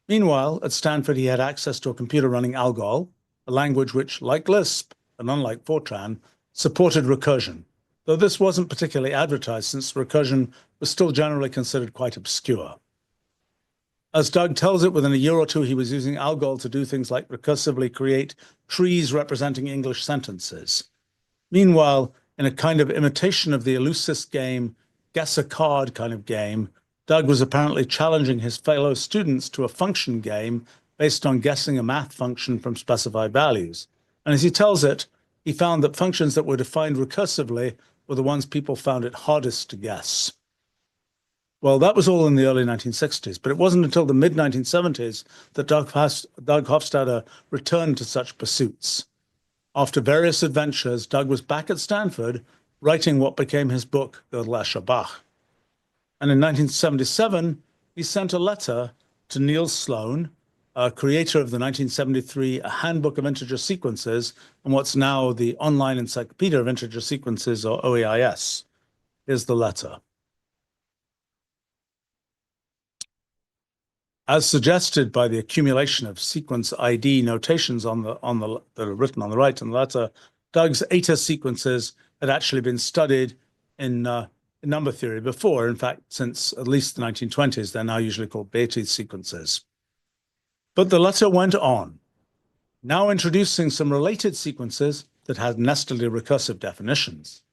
Meanwhile, at Stanford, he had access to a computer running Algol, a language which, like Lisp, and unlike Fortran, supported recursion, though this wasn't particularly advertised since recursion was still generally considered quite obscure. As Doug tells it, within a year or two, he was using Algol to do things like recursively create trees representing English sentences. Meanwhile, in a kind of imitation of the Elusis game, guess a card kind of game, Doug was apparently challenging his fellow students to a function game based on guessing a math function from specified values. And as he tells it, he found that functions that were defined recursively were the ones people found it hardest to guess. Well, that was all in the early 1960s, but it wasn't until the mid-1970s that Doug Hofstadter returned to such pursuits. After various adventures, Doug was back at Stanford writing what became his book, Gödelischer Bach. And in 1977, he sent a letter to Niels Sloan, creator of the 1973 A Handbook of Integer Sequences, and what's now the Online Encyclopedia of Integer Sequences, or OEIS. Here's the letter. As suggested by the accumulation of sequence ID notations that are written on the right in the letter, Doug's eta sequences had actually been studied in number theory before. In fact, since at least the 1920s, they're now usually called beta sequences. But the letter went on, now introducing some related sequences that had nestedly recursive definitions.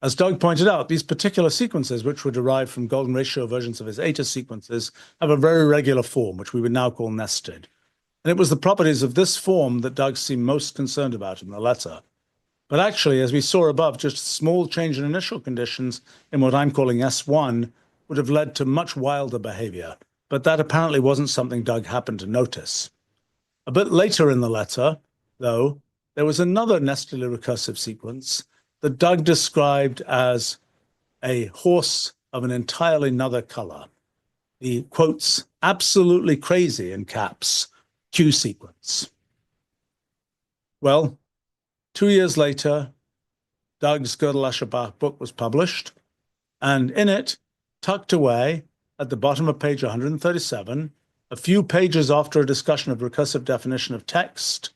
As Doug pointed out, these particular sequences, which were derived from golden ratio versions of his eta sequences, have a very regular form, which we would now call nested. And it was the properties of this form that Doug seemed most concerned about in the letter. But actually, as we saw above, just a small change in initial conditions in what I'm calling S1 would have led to much wilder behavior. But that apparently wasn't something Doug happened to notice. A bit later in the letter, though, there was another nestedly recursive sequence that Doug described as a horse of an entirely another color. The, quotes, absolutely crazy in caps, Q sequence. Well, 2 years later, Doug's Gödel-Escherbach book was published, and in it, tucked away at the bottom of page 137, a few pages after a discussion of recursive definition of text,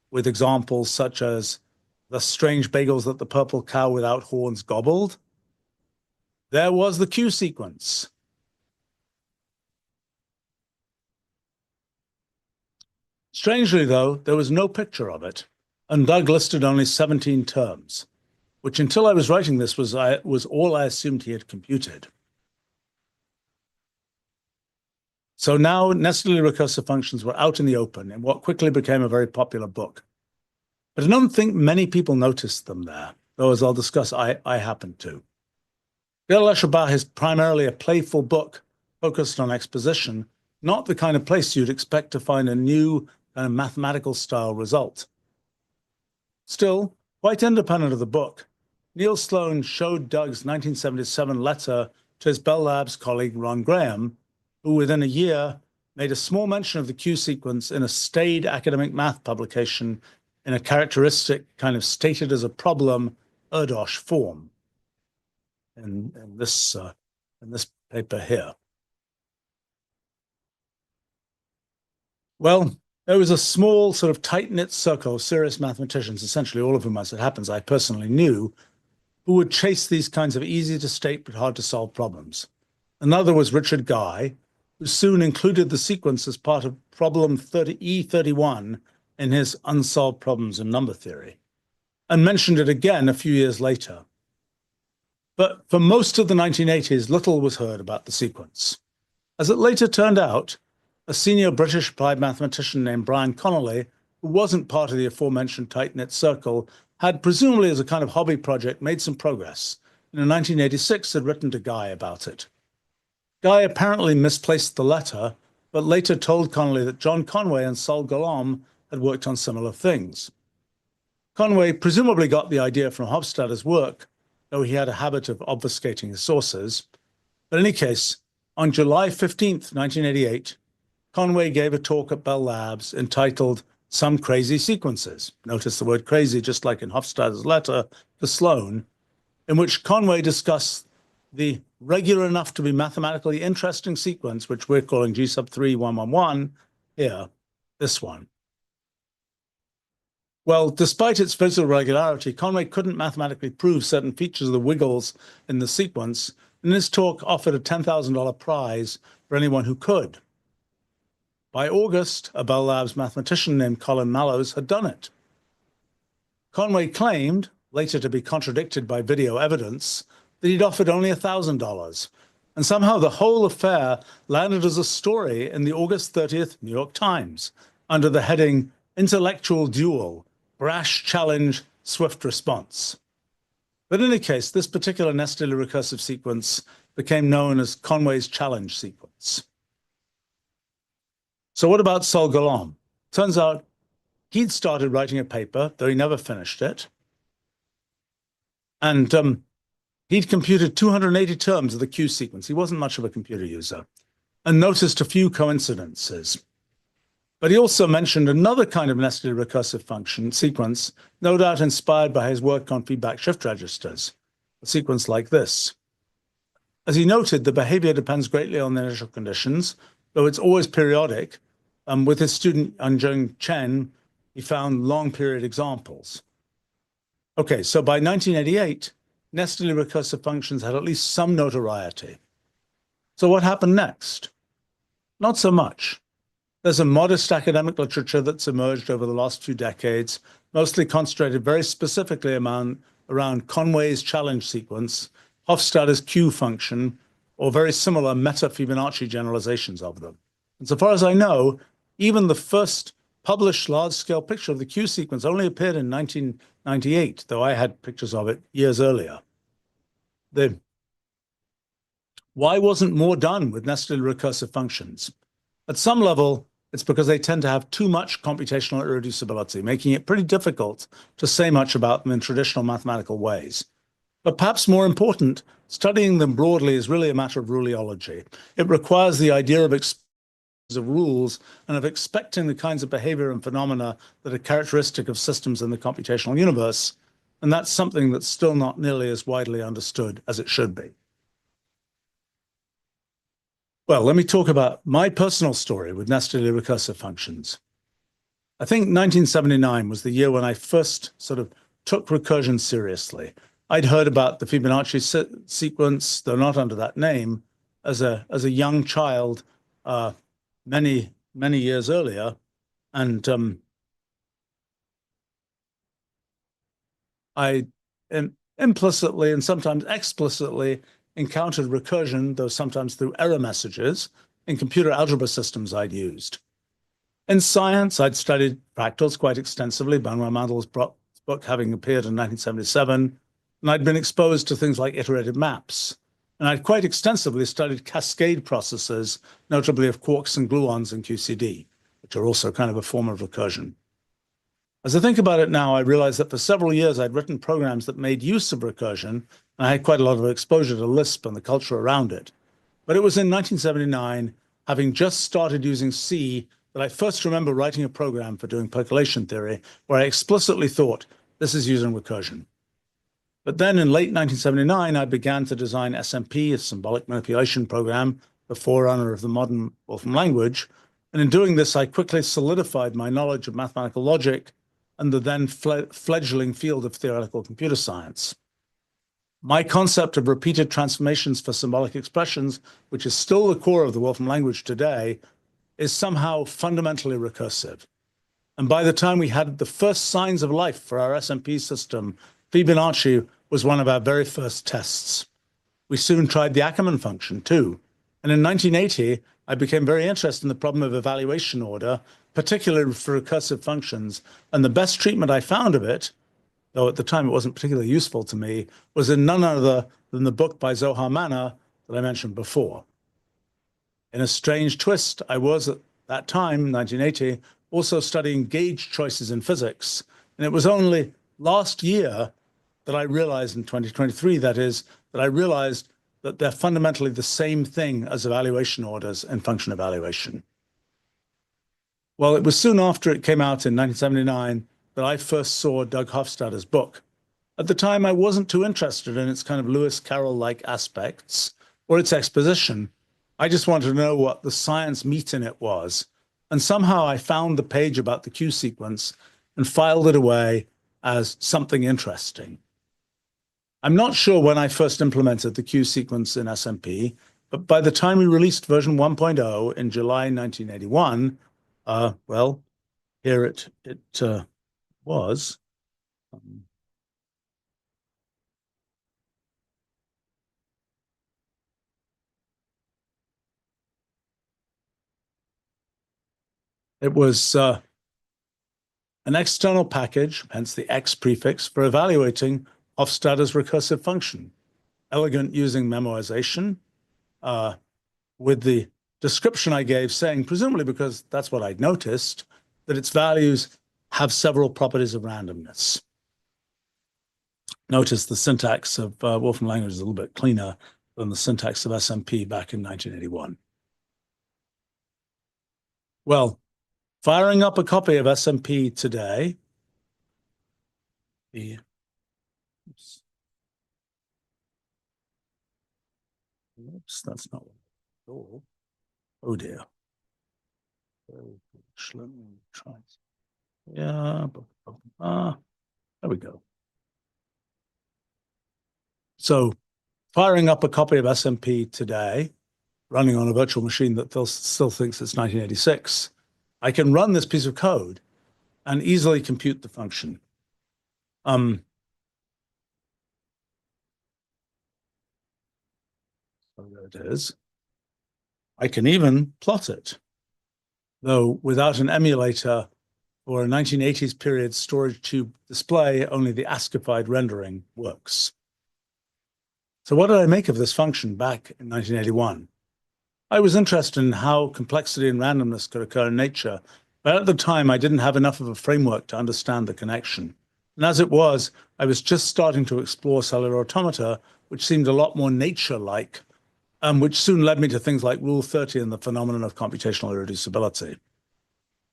with examples such as the strange bagels that the purple cow without horns gobbled, there was the Q sequence. Strangely, though, there was no picture of it, and Doug listed only 17 terms, which until I was writing this was all I assumed he had computed. So now Nestedly recursive functions were out in the open in what quickly became a very popular book. But I don't think many people noticed them there, though as I'll discuss, I happened to. Gödel-Escherbach is primarily a playful book focused on exposition, not the kind of place you'd expect to find a new kind of mathematical style result. Still, quite independent of the book, Neil Sloan showed Doug's 1977 letter to his Bell Labs colleague Ron Graham, who within a year made a small mention of the Q sequence in a staid academic math publication in a characteristic kind of stated as a problem Erdos form in this paper here. Well, there was a small sort of tight-knit circle of serious mathematicians, essentially all of whom, as it happens, I personally knew, who would chase these kinds of easy-to-state but hard-to-solve problems. Another was Richard Guy, who soon included the sequence as part of problem E31 in his Unsolved Problems in Number Theory, and mentioned it again a few years later. But for most of the 1980s, little was heard about the sequence. As it later turned out, a senior British applied mathematician named Brian Connolly, who wasn't part of the aforementioned tight-knit circle, had, presumably as a kind of hobby project, made some progress, and in 1986 had written to Guy about it. Guy apparently misplaced the letter, but later told Connolly that John Conway and Sol Golomb had worked on similar things. Conway presumably got the idea from Hofstadter's work, though he had a habit of obfuscating his sources. But in any case, on July 15th, 1988, Conway gave a talk at Bell Labs entitled Some Crazy Sequences. Notice the word crazy, just like in Hofstadter's letter to Sloan, in which Conway discussed the regular enough to be mathematically interesting sequence, which we're calling G sub 3, 1, 1, 1, here, this one. Well, despite its physical regularity, Conway couldn't mathematically prove certain features of the wiggles in the sequence, and his talk offered a $10,000 prize for anyone who could. By August, a Bell Labs mathematician named Colin Mallows had done it. Conway claimed, later to be contradicted by video evidence, that he'd offered only $1,000, and somehow the whole affair landed as a story in the August 30th New York Times under the heading Intellectual Duel, Brash Challenge, Swift Response. But in any case, this particular Nestedly recursive sequence became known as Conway's challenge sequence. So what about Sol Golomb? Turns out he'd started writing a paper, though he never finished it. And he'd computed 280 terms of the Q sequence. He wasn't much of a computer user, and noticed a few coincidences. But he also mentioned another kind of Nestedly recursive function sequence, no doubt inspired by his work on feedback shift registers, a sequence like this. As he noted, the behavior depends greatly on the initial conditions, though it's always periodic. With his student Anjung Chen, he found long period examples. Okay, so by 1988, Nestedly recursive functions had at least some notoriety. So what happened next? Not so much. There's a modest academic literature that's emerged over the last few decades, mostly concentrated very specifically around Conway's challenge sequence, Hofstadter's Q function, or very similar meta-Fibonacci generalizations of them. And so far as I know, even the first published large-scale picture of the Q sequence only appeared in 1998, though I had pictures of it years earlier. Why wasn't more done with Nestedly recursive functions? At some level, it's because they tend to have too much computational irreducibility, making it pretty difficult to say much about them in traditional mathematical ways. But perhaps more important, studying them broadly is really a matter of ruleology. It requires the idea of rules and of expecting the kinds of behavior and phenomena that are characteristic of systems in the computational universe, And that's something that's still not nearly as widely understood as it should be. Well, let me talk about my personal story with nestedly recursive functions. I think 1979 was the year when I first sort of took recursion seriously. I'd heard about the Fibonacci sequence, though not under that name, as a young child many years earlier, and I implicitly and sometimes explicitly encountered recursion, though sometimes through error messages, in computer algebra systems I'd used. In science, I'd studied fractals quite extensively, Benoit Mandel's book having appeared in 1977, and I'd been exposed to things like iterated maps. And I'd quite extensively studied cascade processes, notably of quarks and gluons in QCD, which are also kind of a form of recursion. As I think about it now, I realize that for several years I'd written programs that made use of recursion, and I had quite a lot of exposure to Lisp and the culture around it. But it was in 1979, having just started using C, that I first remember writing a program for doing percolation theory, where I explicitly thought, this is using recursion. But then in late 1979, I began to design SMP, a symbolic manipulation program, the forerunner of the modern Wolfram language. And in doing this, I quickly solidified my knowledge of mathematical logic and the then fledgling field of theoretical computer science. My concept of repeated transformations for symbolic expressions, which is still the core of the Wolfram language today, is somehow fundamentally recursive. And by the time we had the first signs of life for our SMP system, Fibonacci was one of our very first tests. We soon tried the Ackermann function too. And in 1980, I became very interested in the problem of evaluation order, particularly for recursive functions. And the best treatment I found of it, though at the time it wasn't particularly useful to me, was in none other than the book by Zohar Manor that I mentioned before. In a strange twist, I was at that time, 1980, also studying gauge choices in physics. And it was only last year that I realized, in 2023, that is, that I realized that they're fundamentally the same thing as evaluation orders and function evaluation. Well, it was soon after it came out in 1979 that I first saw Doug Hofstadter's book. At the time, I wasn't too interested in its kind of Lewis Carroll-like aspects or its exposition. I just wanted to know what the science meat in it was. And somehow I found the page about the Q sequence and filed it away as something interesting. I'm not sure when I first implemented the Q sequence in SMP, but by the time we released version 1.0 in July 1981, well, here it was. It was an external package, hence the X prefix, for evaluating Hofstadter's recursive function. Elegant using memoization, with the description I gave saying, presumably because that's what I'd noticed, that its values have several properties of randomness. Notice the syntax of Wolfram language is a little bit cleaner than the syntax of SMP back in 1981. Well, firing up a copy of SMP today, oops, that's not what. Oh dear. Let me try. Yeah, there we go. So firing up a copy of SMP today, running on a virtual machine that still thinks it's 1986, I can run this piece of code and easily compute the function. So there it is. I can even plot it, though without an emulator or a 1980s period storage tube display, only the ASCIIfied rendering works. So what did I make of this function back in 1981? I was interested in how complexity and randomness could occur in nature, but at the time I didn't have enough of a framework to understand the connection. And as it was, I was just starting to explore cellular automata, which seemed a lot more nature-like, which soon led me to things like Rule 30 and the phenomenon of computational irreducibility.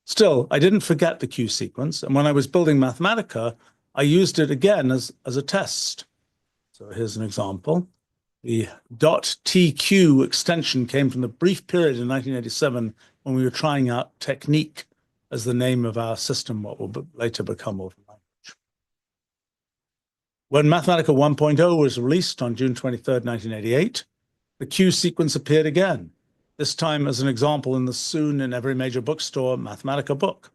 Still, I didn't forget the Q sequence, and when I was building Mathematica, I used it again as a test. So here's an example. The .tq extension came from the brief period in 1987 when we were trying out technique as the name of our system, what will later become Wolfram language. When Mathematica 1.0 was released on June 23rd, 1988, the Q sequence appeared again, this time as an example in the soon in every major bookstore Mathematica book.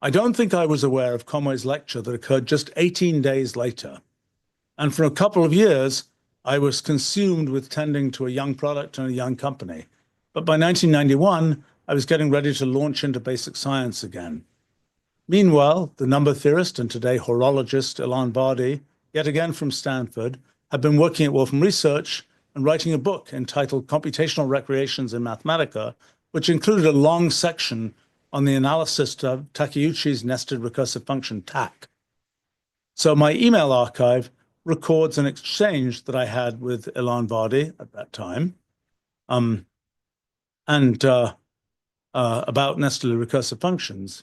I don't think I was aware of Conway's lecture that occurred just 18 days later. And for a couple of years, I was consumed with tending to a young product and a young company. But by 1991, I was getting ready to launch into basic science again. Meanwhile, the number theorist and today horologist Ilan Vardy, yet again from Stanford, had been working at Wolfram Research and writing a book entitled Computational Recreations in Mathematica, which included a long section on the analysis of Takeuchi's nested recursive function TAC. So my email archive records an exchange that I had with Ilan Vardy at that time, about nestedly recursive functions.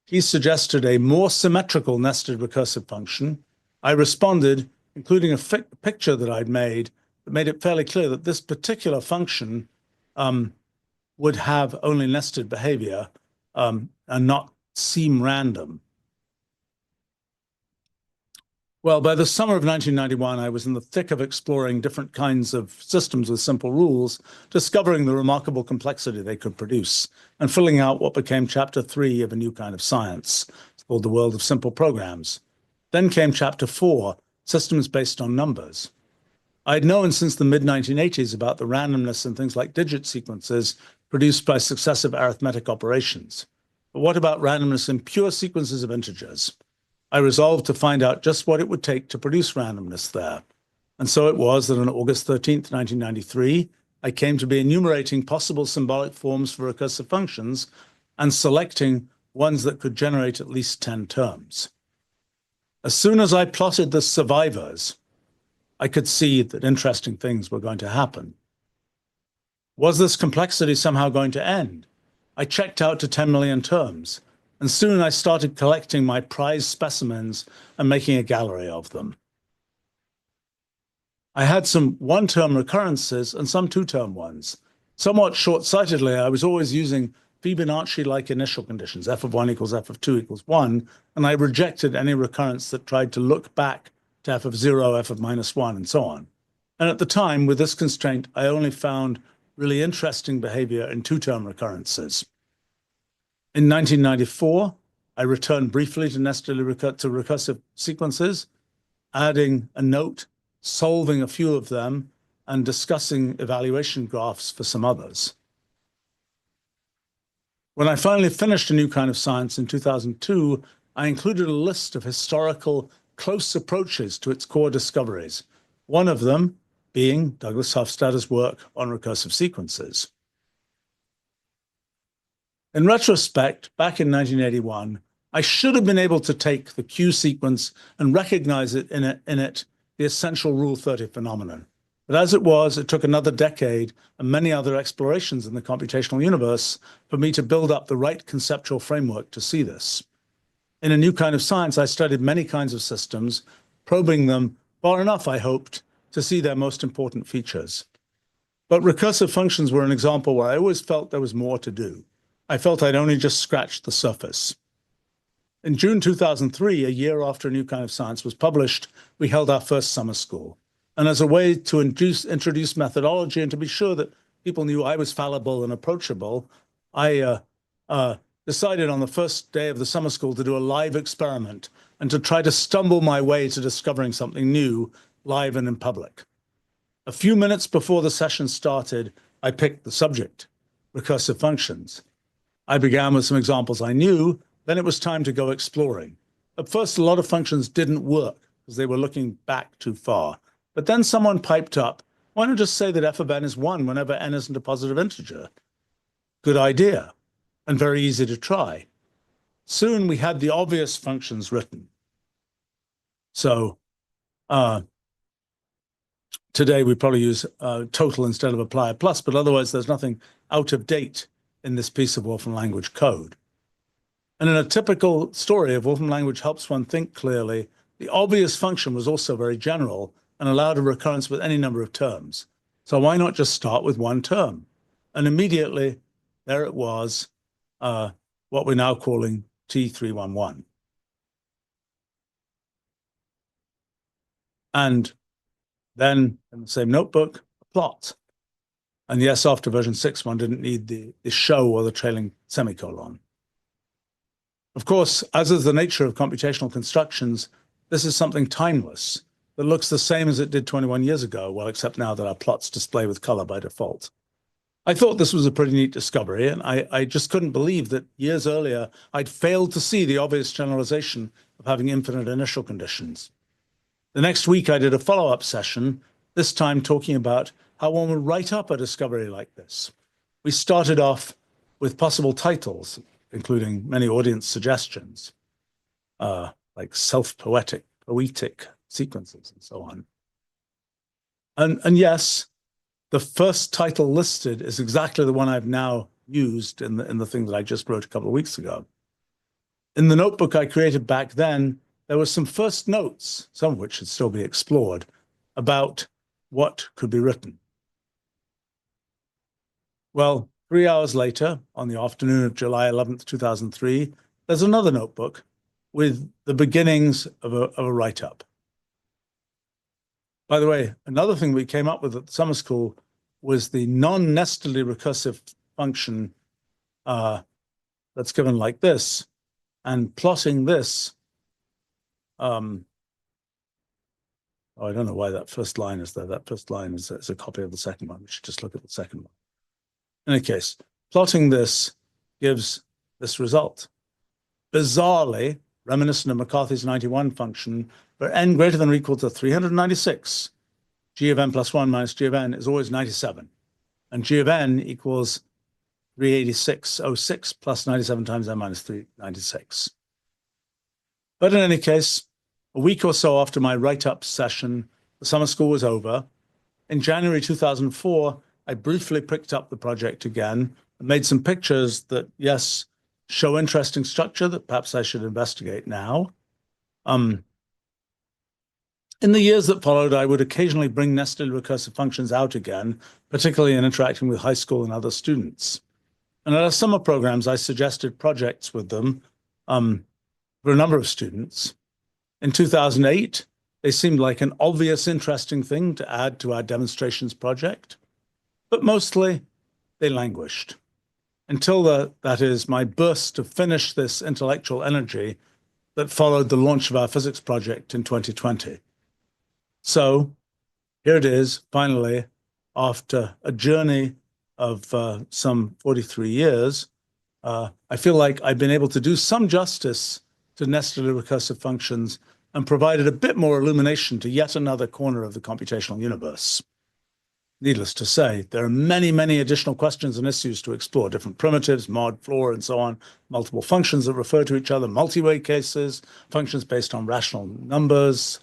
He suggested a more symmetrical nested recursive function. I responded, including a picture that I'd made that made it fairly clear that this particular function would have only nested behavior and not seem random. Well, by the summer of 1991, I was in the thick of exploring different kinds of systems with simple rules, discovering the remarkable complexity they could produce, and filling out what became chapter 3 of a new kind of science. It's called The World of Simple Programs. Then came chapter 4, Systems Based on Numbers. I had known since the mid-1980s about the randomness in things like digit sequences produced by successive arithmetic operations. But what about randomness in pure sequences of integers? I resolved to find out just what it would take to produce randomness there. And so it was that on August 13th, 1993, I came to be enumerating possible symbolic forms for recursive functions and selecting ones that could generate at least 10 terms. As soon as I plotted the survivors, I could see that interesting things were going to happen. Was this complexity somehow going to end? I checked out to 10 million terms. And soon I started collecting my prized specimens and making a gallery of them. I had some one-term recurrences and some two-term ones. Somewhat short-sightedly, I was always using Fibonacci-like initial conditions, f of 1 equals f of 2 equals 1, and I rejected any recurrence that tried to look back to f of 0, f of minus 1, and so on. And at the time, with this constraint, I only found really interesting behavior in two-term recurrences. In 1994, I returned briefly to nestedly recursive sequences, adding a note, solving a few of them, and discussing evaluation graphs for some others. When I finally finished A New Kind of Science in 2002, I included a list of historical close approaches to its core discoveries, one of them being Douglas Hofstadter's work on recursive sequences. In retrospect, back in 1981, I should have been able to take the Q sequence and recognize it in it the essential Rule 30 phenomenon. But as it was, it took another decade and many other explorations in the computational universe for me to build up the right conceptual framework to see this. In A New Kind of Science, I studied many kinds of systems, probing them far enough, I hoped, to see their most important features. But recursive functions were an example where I always felt there was more to do. I felt I'd only just scratched the surface. In June 2003, a year after A New Kind of Science was published, we held our first summer school. And as a way to introduce methodology and to be sure that people knew I was fallible and approachable, I decided on the first day of the summer school to do a live experiment and to try to stumble my way to discovering something new, live and in public. A few minutes before the session started, I picked the subject, recursive functions. I began with some examples I knew, then it was time to go exploring. At first, a lot of functions didn't work because they were looking back too far. But then someone piped up, why not just say that f of n is 1 whenever n isn't a positive integer? Good idea, and very easy to try. Soon we had the obvious functions written. So today we probably use total instead of apply plus, but otherwise there's nothing out of date in this piece of Wolfram language code. And in a typical story of Wolfram language helps one think clearly, the obvious function was also very general and allowed a recurrence with any number of terms. So why not just start with one term? And immediately there it was, what we're now calling T311. And then in the same notebook, a plot. And yes, after version 6, one didn't need the show or the trailing semicolon. Of course, as is the nature of computational constructions, this is something timeless that looks the same as it did 21 years ago, well, except now that our plots display with color by default. I thought this was a pretty neat discovery, and I just couldn't believe that years earlier I'd failed to see the obvious generalization of having infinite initial conditions. The next week I did a follow-up session, this time talking about how one would write up a discovery like this. We started off with possible titles, including many audience suggestions, like self-poetic sequences and so on. And yes, the first title listed is exactly the one I've now used in the thing that I just wrote a couple of weeks ago. In the notebook I created back then, there were some first notes, some of which should still be explored, about what could be written. Well, 3 hours later, on the afternoon of July 11th, 2003, there's another notebook with the beginnings of a write-up. By the way, another thing we came up with at the summer school was the non-nestedly recursive function that's given like this, and plotting this. Oh, I don't know why that first line is there. That first line is a copy of the second one. We should just look at the second one. In any case, plotting this gives this result. Bizarrely, reminiscent of McCarthy's 91 function, where n greater than or equal to 396, g of n plus 1 minus g of n is always 97. And g of n equals 386.06 plus 97 times n minus 396. But in any case, a week or so after my write-up session, the summer school was over. In January 2004, I briefly picked up the project again and made some pictures that, yes, show interesting structure that perhaps I should investigate now. In the years that followed, I would occasionally bring nested recursive functions out again, particularly in interacting with high school and other students. And at our summer programs, I suggested projects with them for a number of students. In 2008, they seemed like an obvious, interesting thing to add to our demonstrations project, but mostly they languished until that is my burst to finish this intellectual energy that followed the launch of our physics project in 2020. So here it is, finally, after a journey of some 43 years, I feel like I've been able to do some justice to nestedly recursive functions and provided a bit more illumination to yet another corner of the computational universe. Needless to say, there are many, many additional questions and issues to explore, different primitives, mod, floor, and so on, multiple functions that refer to each other, multi-way cases, functions based on rational numbers,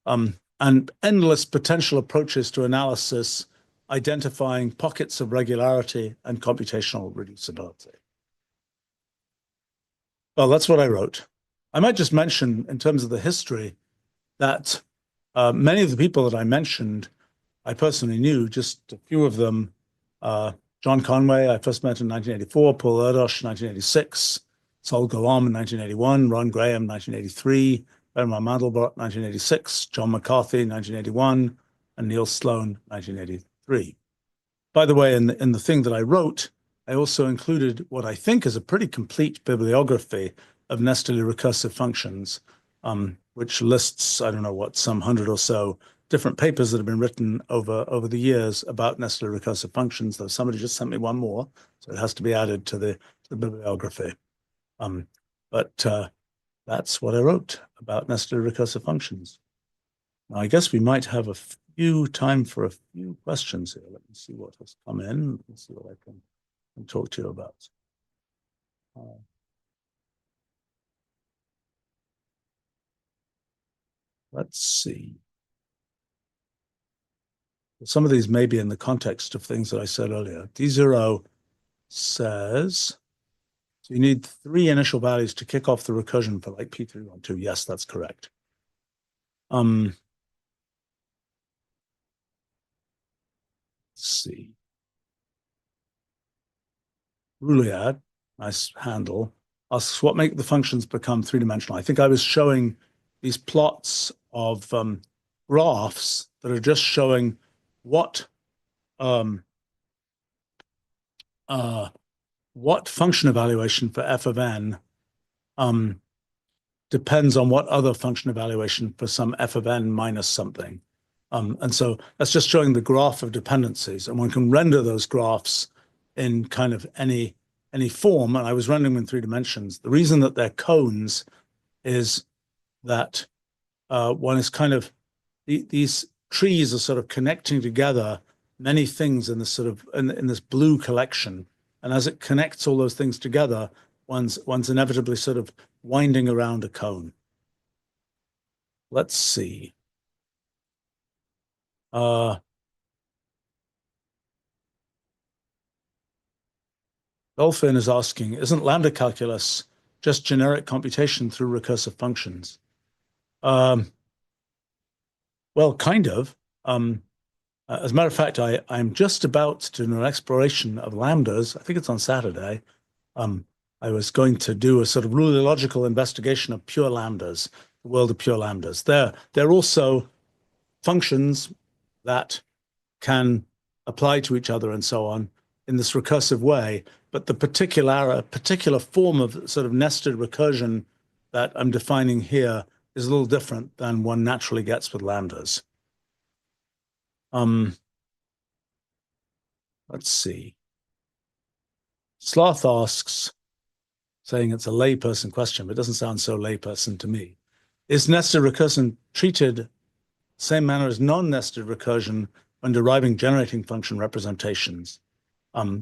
and endless potential approaches to analysis, identifying pockets of regularity and computational reducibility. Well, that's what I wrote. I might just mention, in terms of the history, that many of the people that I mentioned, I personally knew, just a few of them. John Conway, I first met in 1984, Paul Erdos, 1986, Sol Golom in 1981, Ron Graham, 1983, Benoit Mandelbrot, 1986, John McCarthy, 1981, and Neil Sloan, 1983. By the way, in the thing that I wrote, I also included what I think is a pretty complete bibliography of nestedly recursive functions, which lists, I don't know what, some 100 or so different papers that have been written over the years about nestedly recursive functions, though somebody just sent me one more, so it has to be added to the bibliography. But that's what I wrote about nestedly recursive functions. Now, I guess we might have time for a few questions here. Let me see what has come in. Let's see what I can talk to you about. Let's see. Some of these may be in the context of things that I said earlier. D0 says, So you need 3 initial values to kick off the recursion for like P312. Yes, that's correct. Let's see. Rouliad, nice handle, asks what make the functions become 3-dimensional. I think I was showing these plots of graphs that are just showing what function evaluation for f of n depends on what other function evaluation for some f of n minus something. And so that's just showing the graph of dependencies, and one can render those graphs in kind of any form. And I was rendering them in 3 dimensions. The reason that they're cones is that one is kind of these trees are sort of connecting together many things in this sort of in this blue collection, and as it connects all those things together, one's inevitably sort of winding around a cone. Let's see. Dolphin is asking, isn't lambda calculus just generic computation through recursive functions? Well, kind of. As a matter of fact, I'm just about to do an exploration of lambdas. I think it's on Saturday. I was going to do a sort of logical investigation of pure lambdas, the world of pure lambdas. They're also functions that can apply to each other and so on in this recursive way. But the particular form of sort of nested recursion that I'm defining here is a little different than one naturally gets with lambdas. Let's see. Sloth asks, saying it's a layperson question, but it doesn't sound so layperson to me. Is nested recursion treated same manner as non-nested recursion when deriving generating function representations?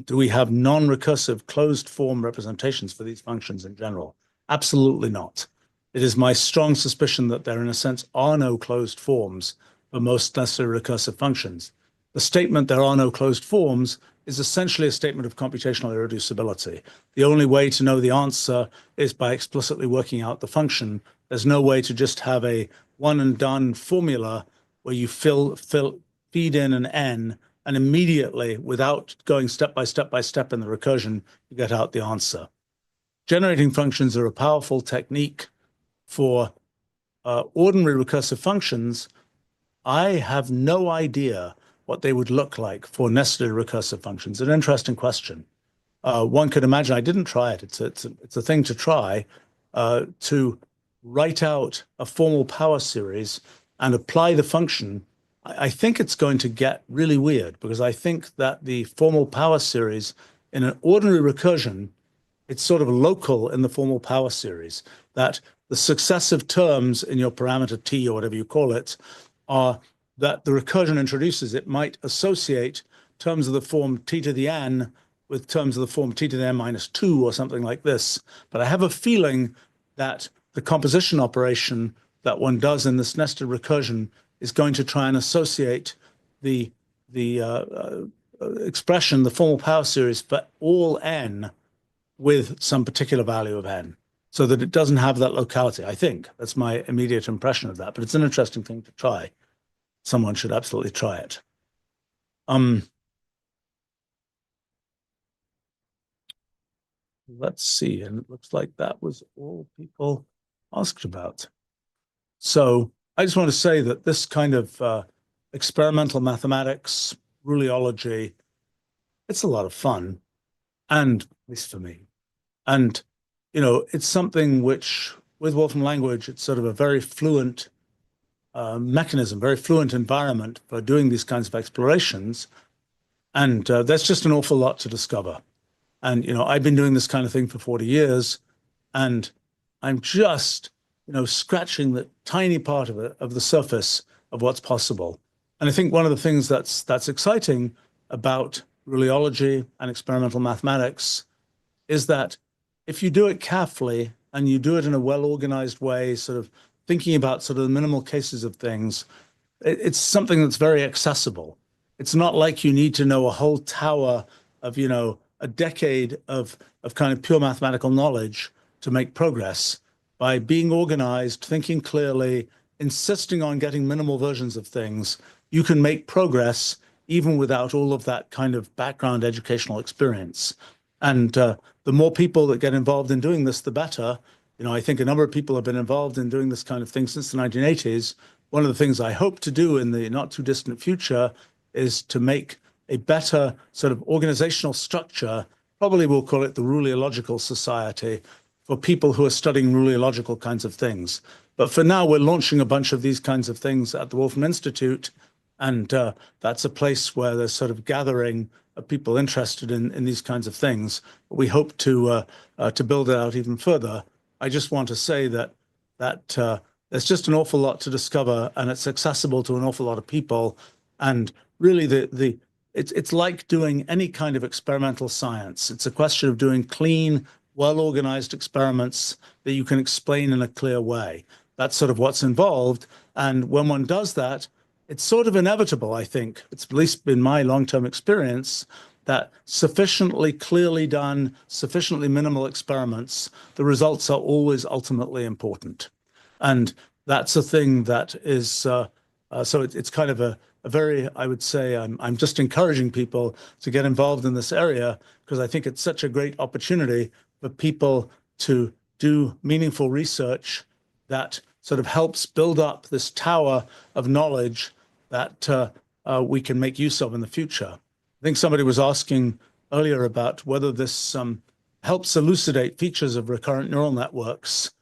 Do we have non-recursive closed form representations for these functions in general? Absolutely not. It is my strong suspicion that there, in a sense, are no closed forms for most nested recursive functions. The statement there are no closed forms is essentially a statement of computational irreducibility. The only way to know the answer is by explicitly working out the function. There's no way to just have a one and done formula where you feed in an n, and immediately, without going step by step in the recursion, you get out the answer. Generating functions are a powerful technique for ordinary recursive functions. I have no idea what they would look like for nested recursive functions. An interesting question. One could imagine, I didn't try it, it's a thing to try, to write out a formal power series and apply the function. I think it's going to get really weird, because I think that the formal power series in an ordinary recursion, it's sort of local in the formal power series, that the successive terms in your parameter t, or whatever you call it, are that the recursion introduces. It might associate terms of the form t to the n with terms of the form t to the n minus 2 or something like this. But I have a feeling that the composition operation that one does in this nested recursion is going to try and associate the expression, the formal power series for all n with some particular value of n, so that it doesn't have that locality. I think that's my immediate impression of that, but it's an interesting thing to try. Someone should absolutely try it. Let's see, and it looks like that was all people asked about. So I just want to say that this kind of experimental mathematics, Ruleology, it's a lot of fun, and at least for me. And, you know, it's something which, with Wolfram language, it's sort of a very fluent mechanism, very fluent environment for doing these kinds of explorations. And there's just an awful lot to discover. And, you know, I've been doing this kind of thing for 40 years, and I'm just, you know, scratching the tiny part of it, of the surface of what's possible. And I think one of the things that's exciting about Ruleology and experimental mathematics is that if you do it carefully and you do it in a well-organized way, sort of thinking about sort of the minimal cases of things, it's something that's very accessible. It's not like you need to know a whole tower of, you know, a decade of kind of pure mathematical knowledge to make progress by being organized, thinking clearly, insisting on getting minimal versions of things. You can make progress even without all of that kind of background educational experience. And the more people that get involved in doing this, the better. I think a number of people have been involved in doing this kind of thing since the 1980s. One of the things I hope to do in the not too distant future is to make a better sort of organizational structure. Probably we'll call it the Ruleological Society, for people who are studying Ruleological kinds of things. But for now, we're launching a bunch of these kinds of things at the Wolfram Institute, and that's a place where there's sort of gathering of people interested in these kinds of things. But we hope to build it out even further. I just want to say that there's just an awful lot to discover, and it's accessible to an awful lot of people. And really, it's like doing any kind of experimental science. It's a question of doing clean, well-organized experiments that you can explain in a clear way. That's sort of what's involved. And when one does that, it's sort of inevitable, I think. It's at least been my long-term experience that sufficiently clearly done, sufficiently minimal experiments, the results are always ultimately important. And that's a thing that is, so it's kind of a very, I would say, I'm just encouraging people to get involved in this area, because I think it's such a great opportunity for people to do meaningful research that sort of helps build up this tower of knowledge that we can make use of in the future. I think somebody was asking earlier about whether this helps elucidate features of recurrent neural networks,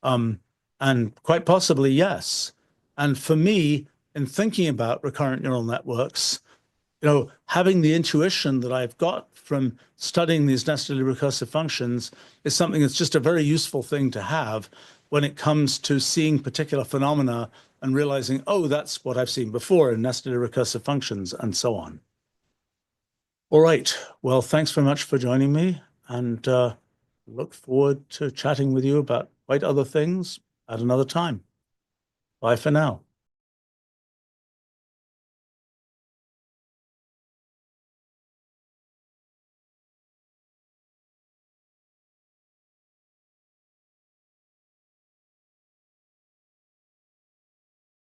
and quite possibly yes. And for me, in thinking about recurrent neural networks, having the intuition that I've got from studying these nestedly recursive functions is something that's just a very useful thing to have when it comes to seeing particular phenomena and realizing, oh, that's what I've seen before in nestedly recursive functions, and so on. All right. Well, thanks very much for joining me, and look forward to chatting with you about quite other things at another time. Bye for now.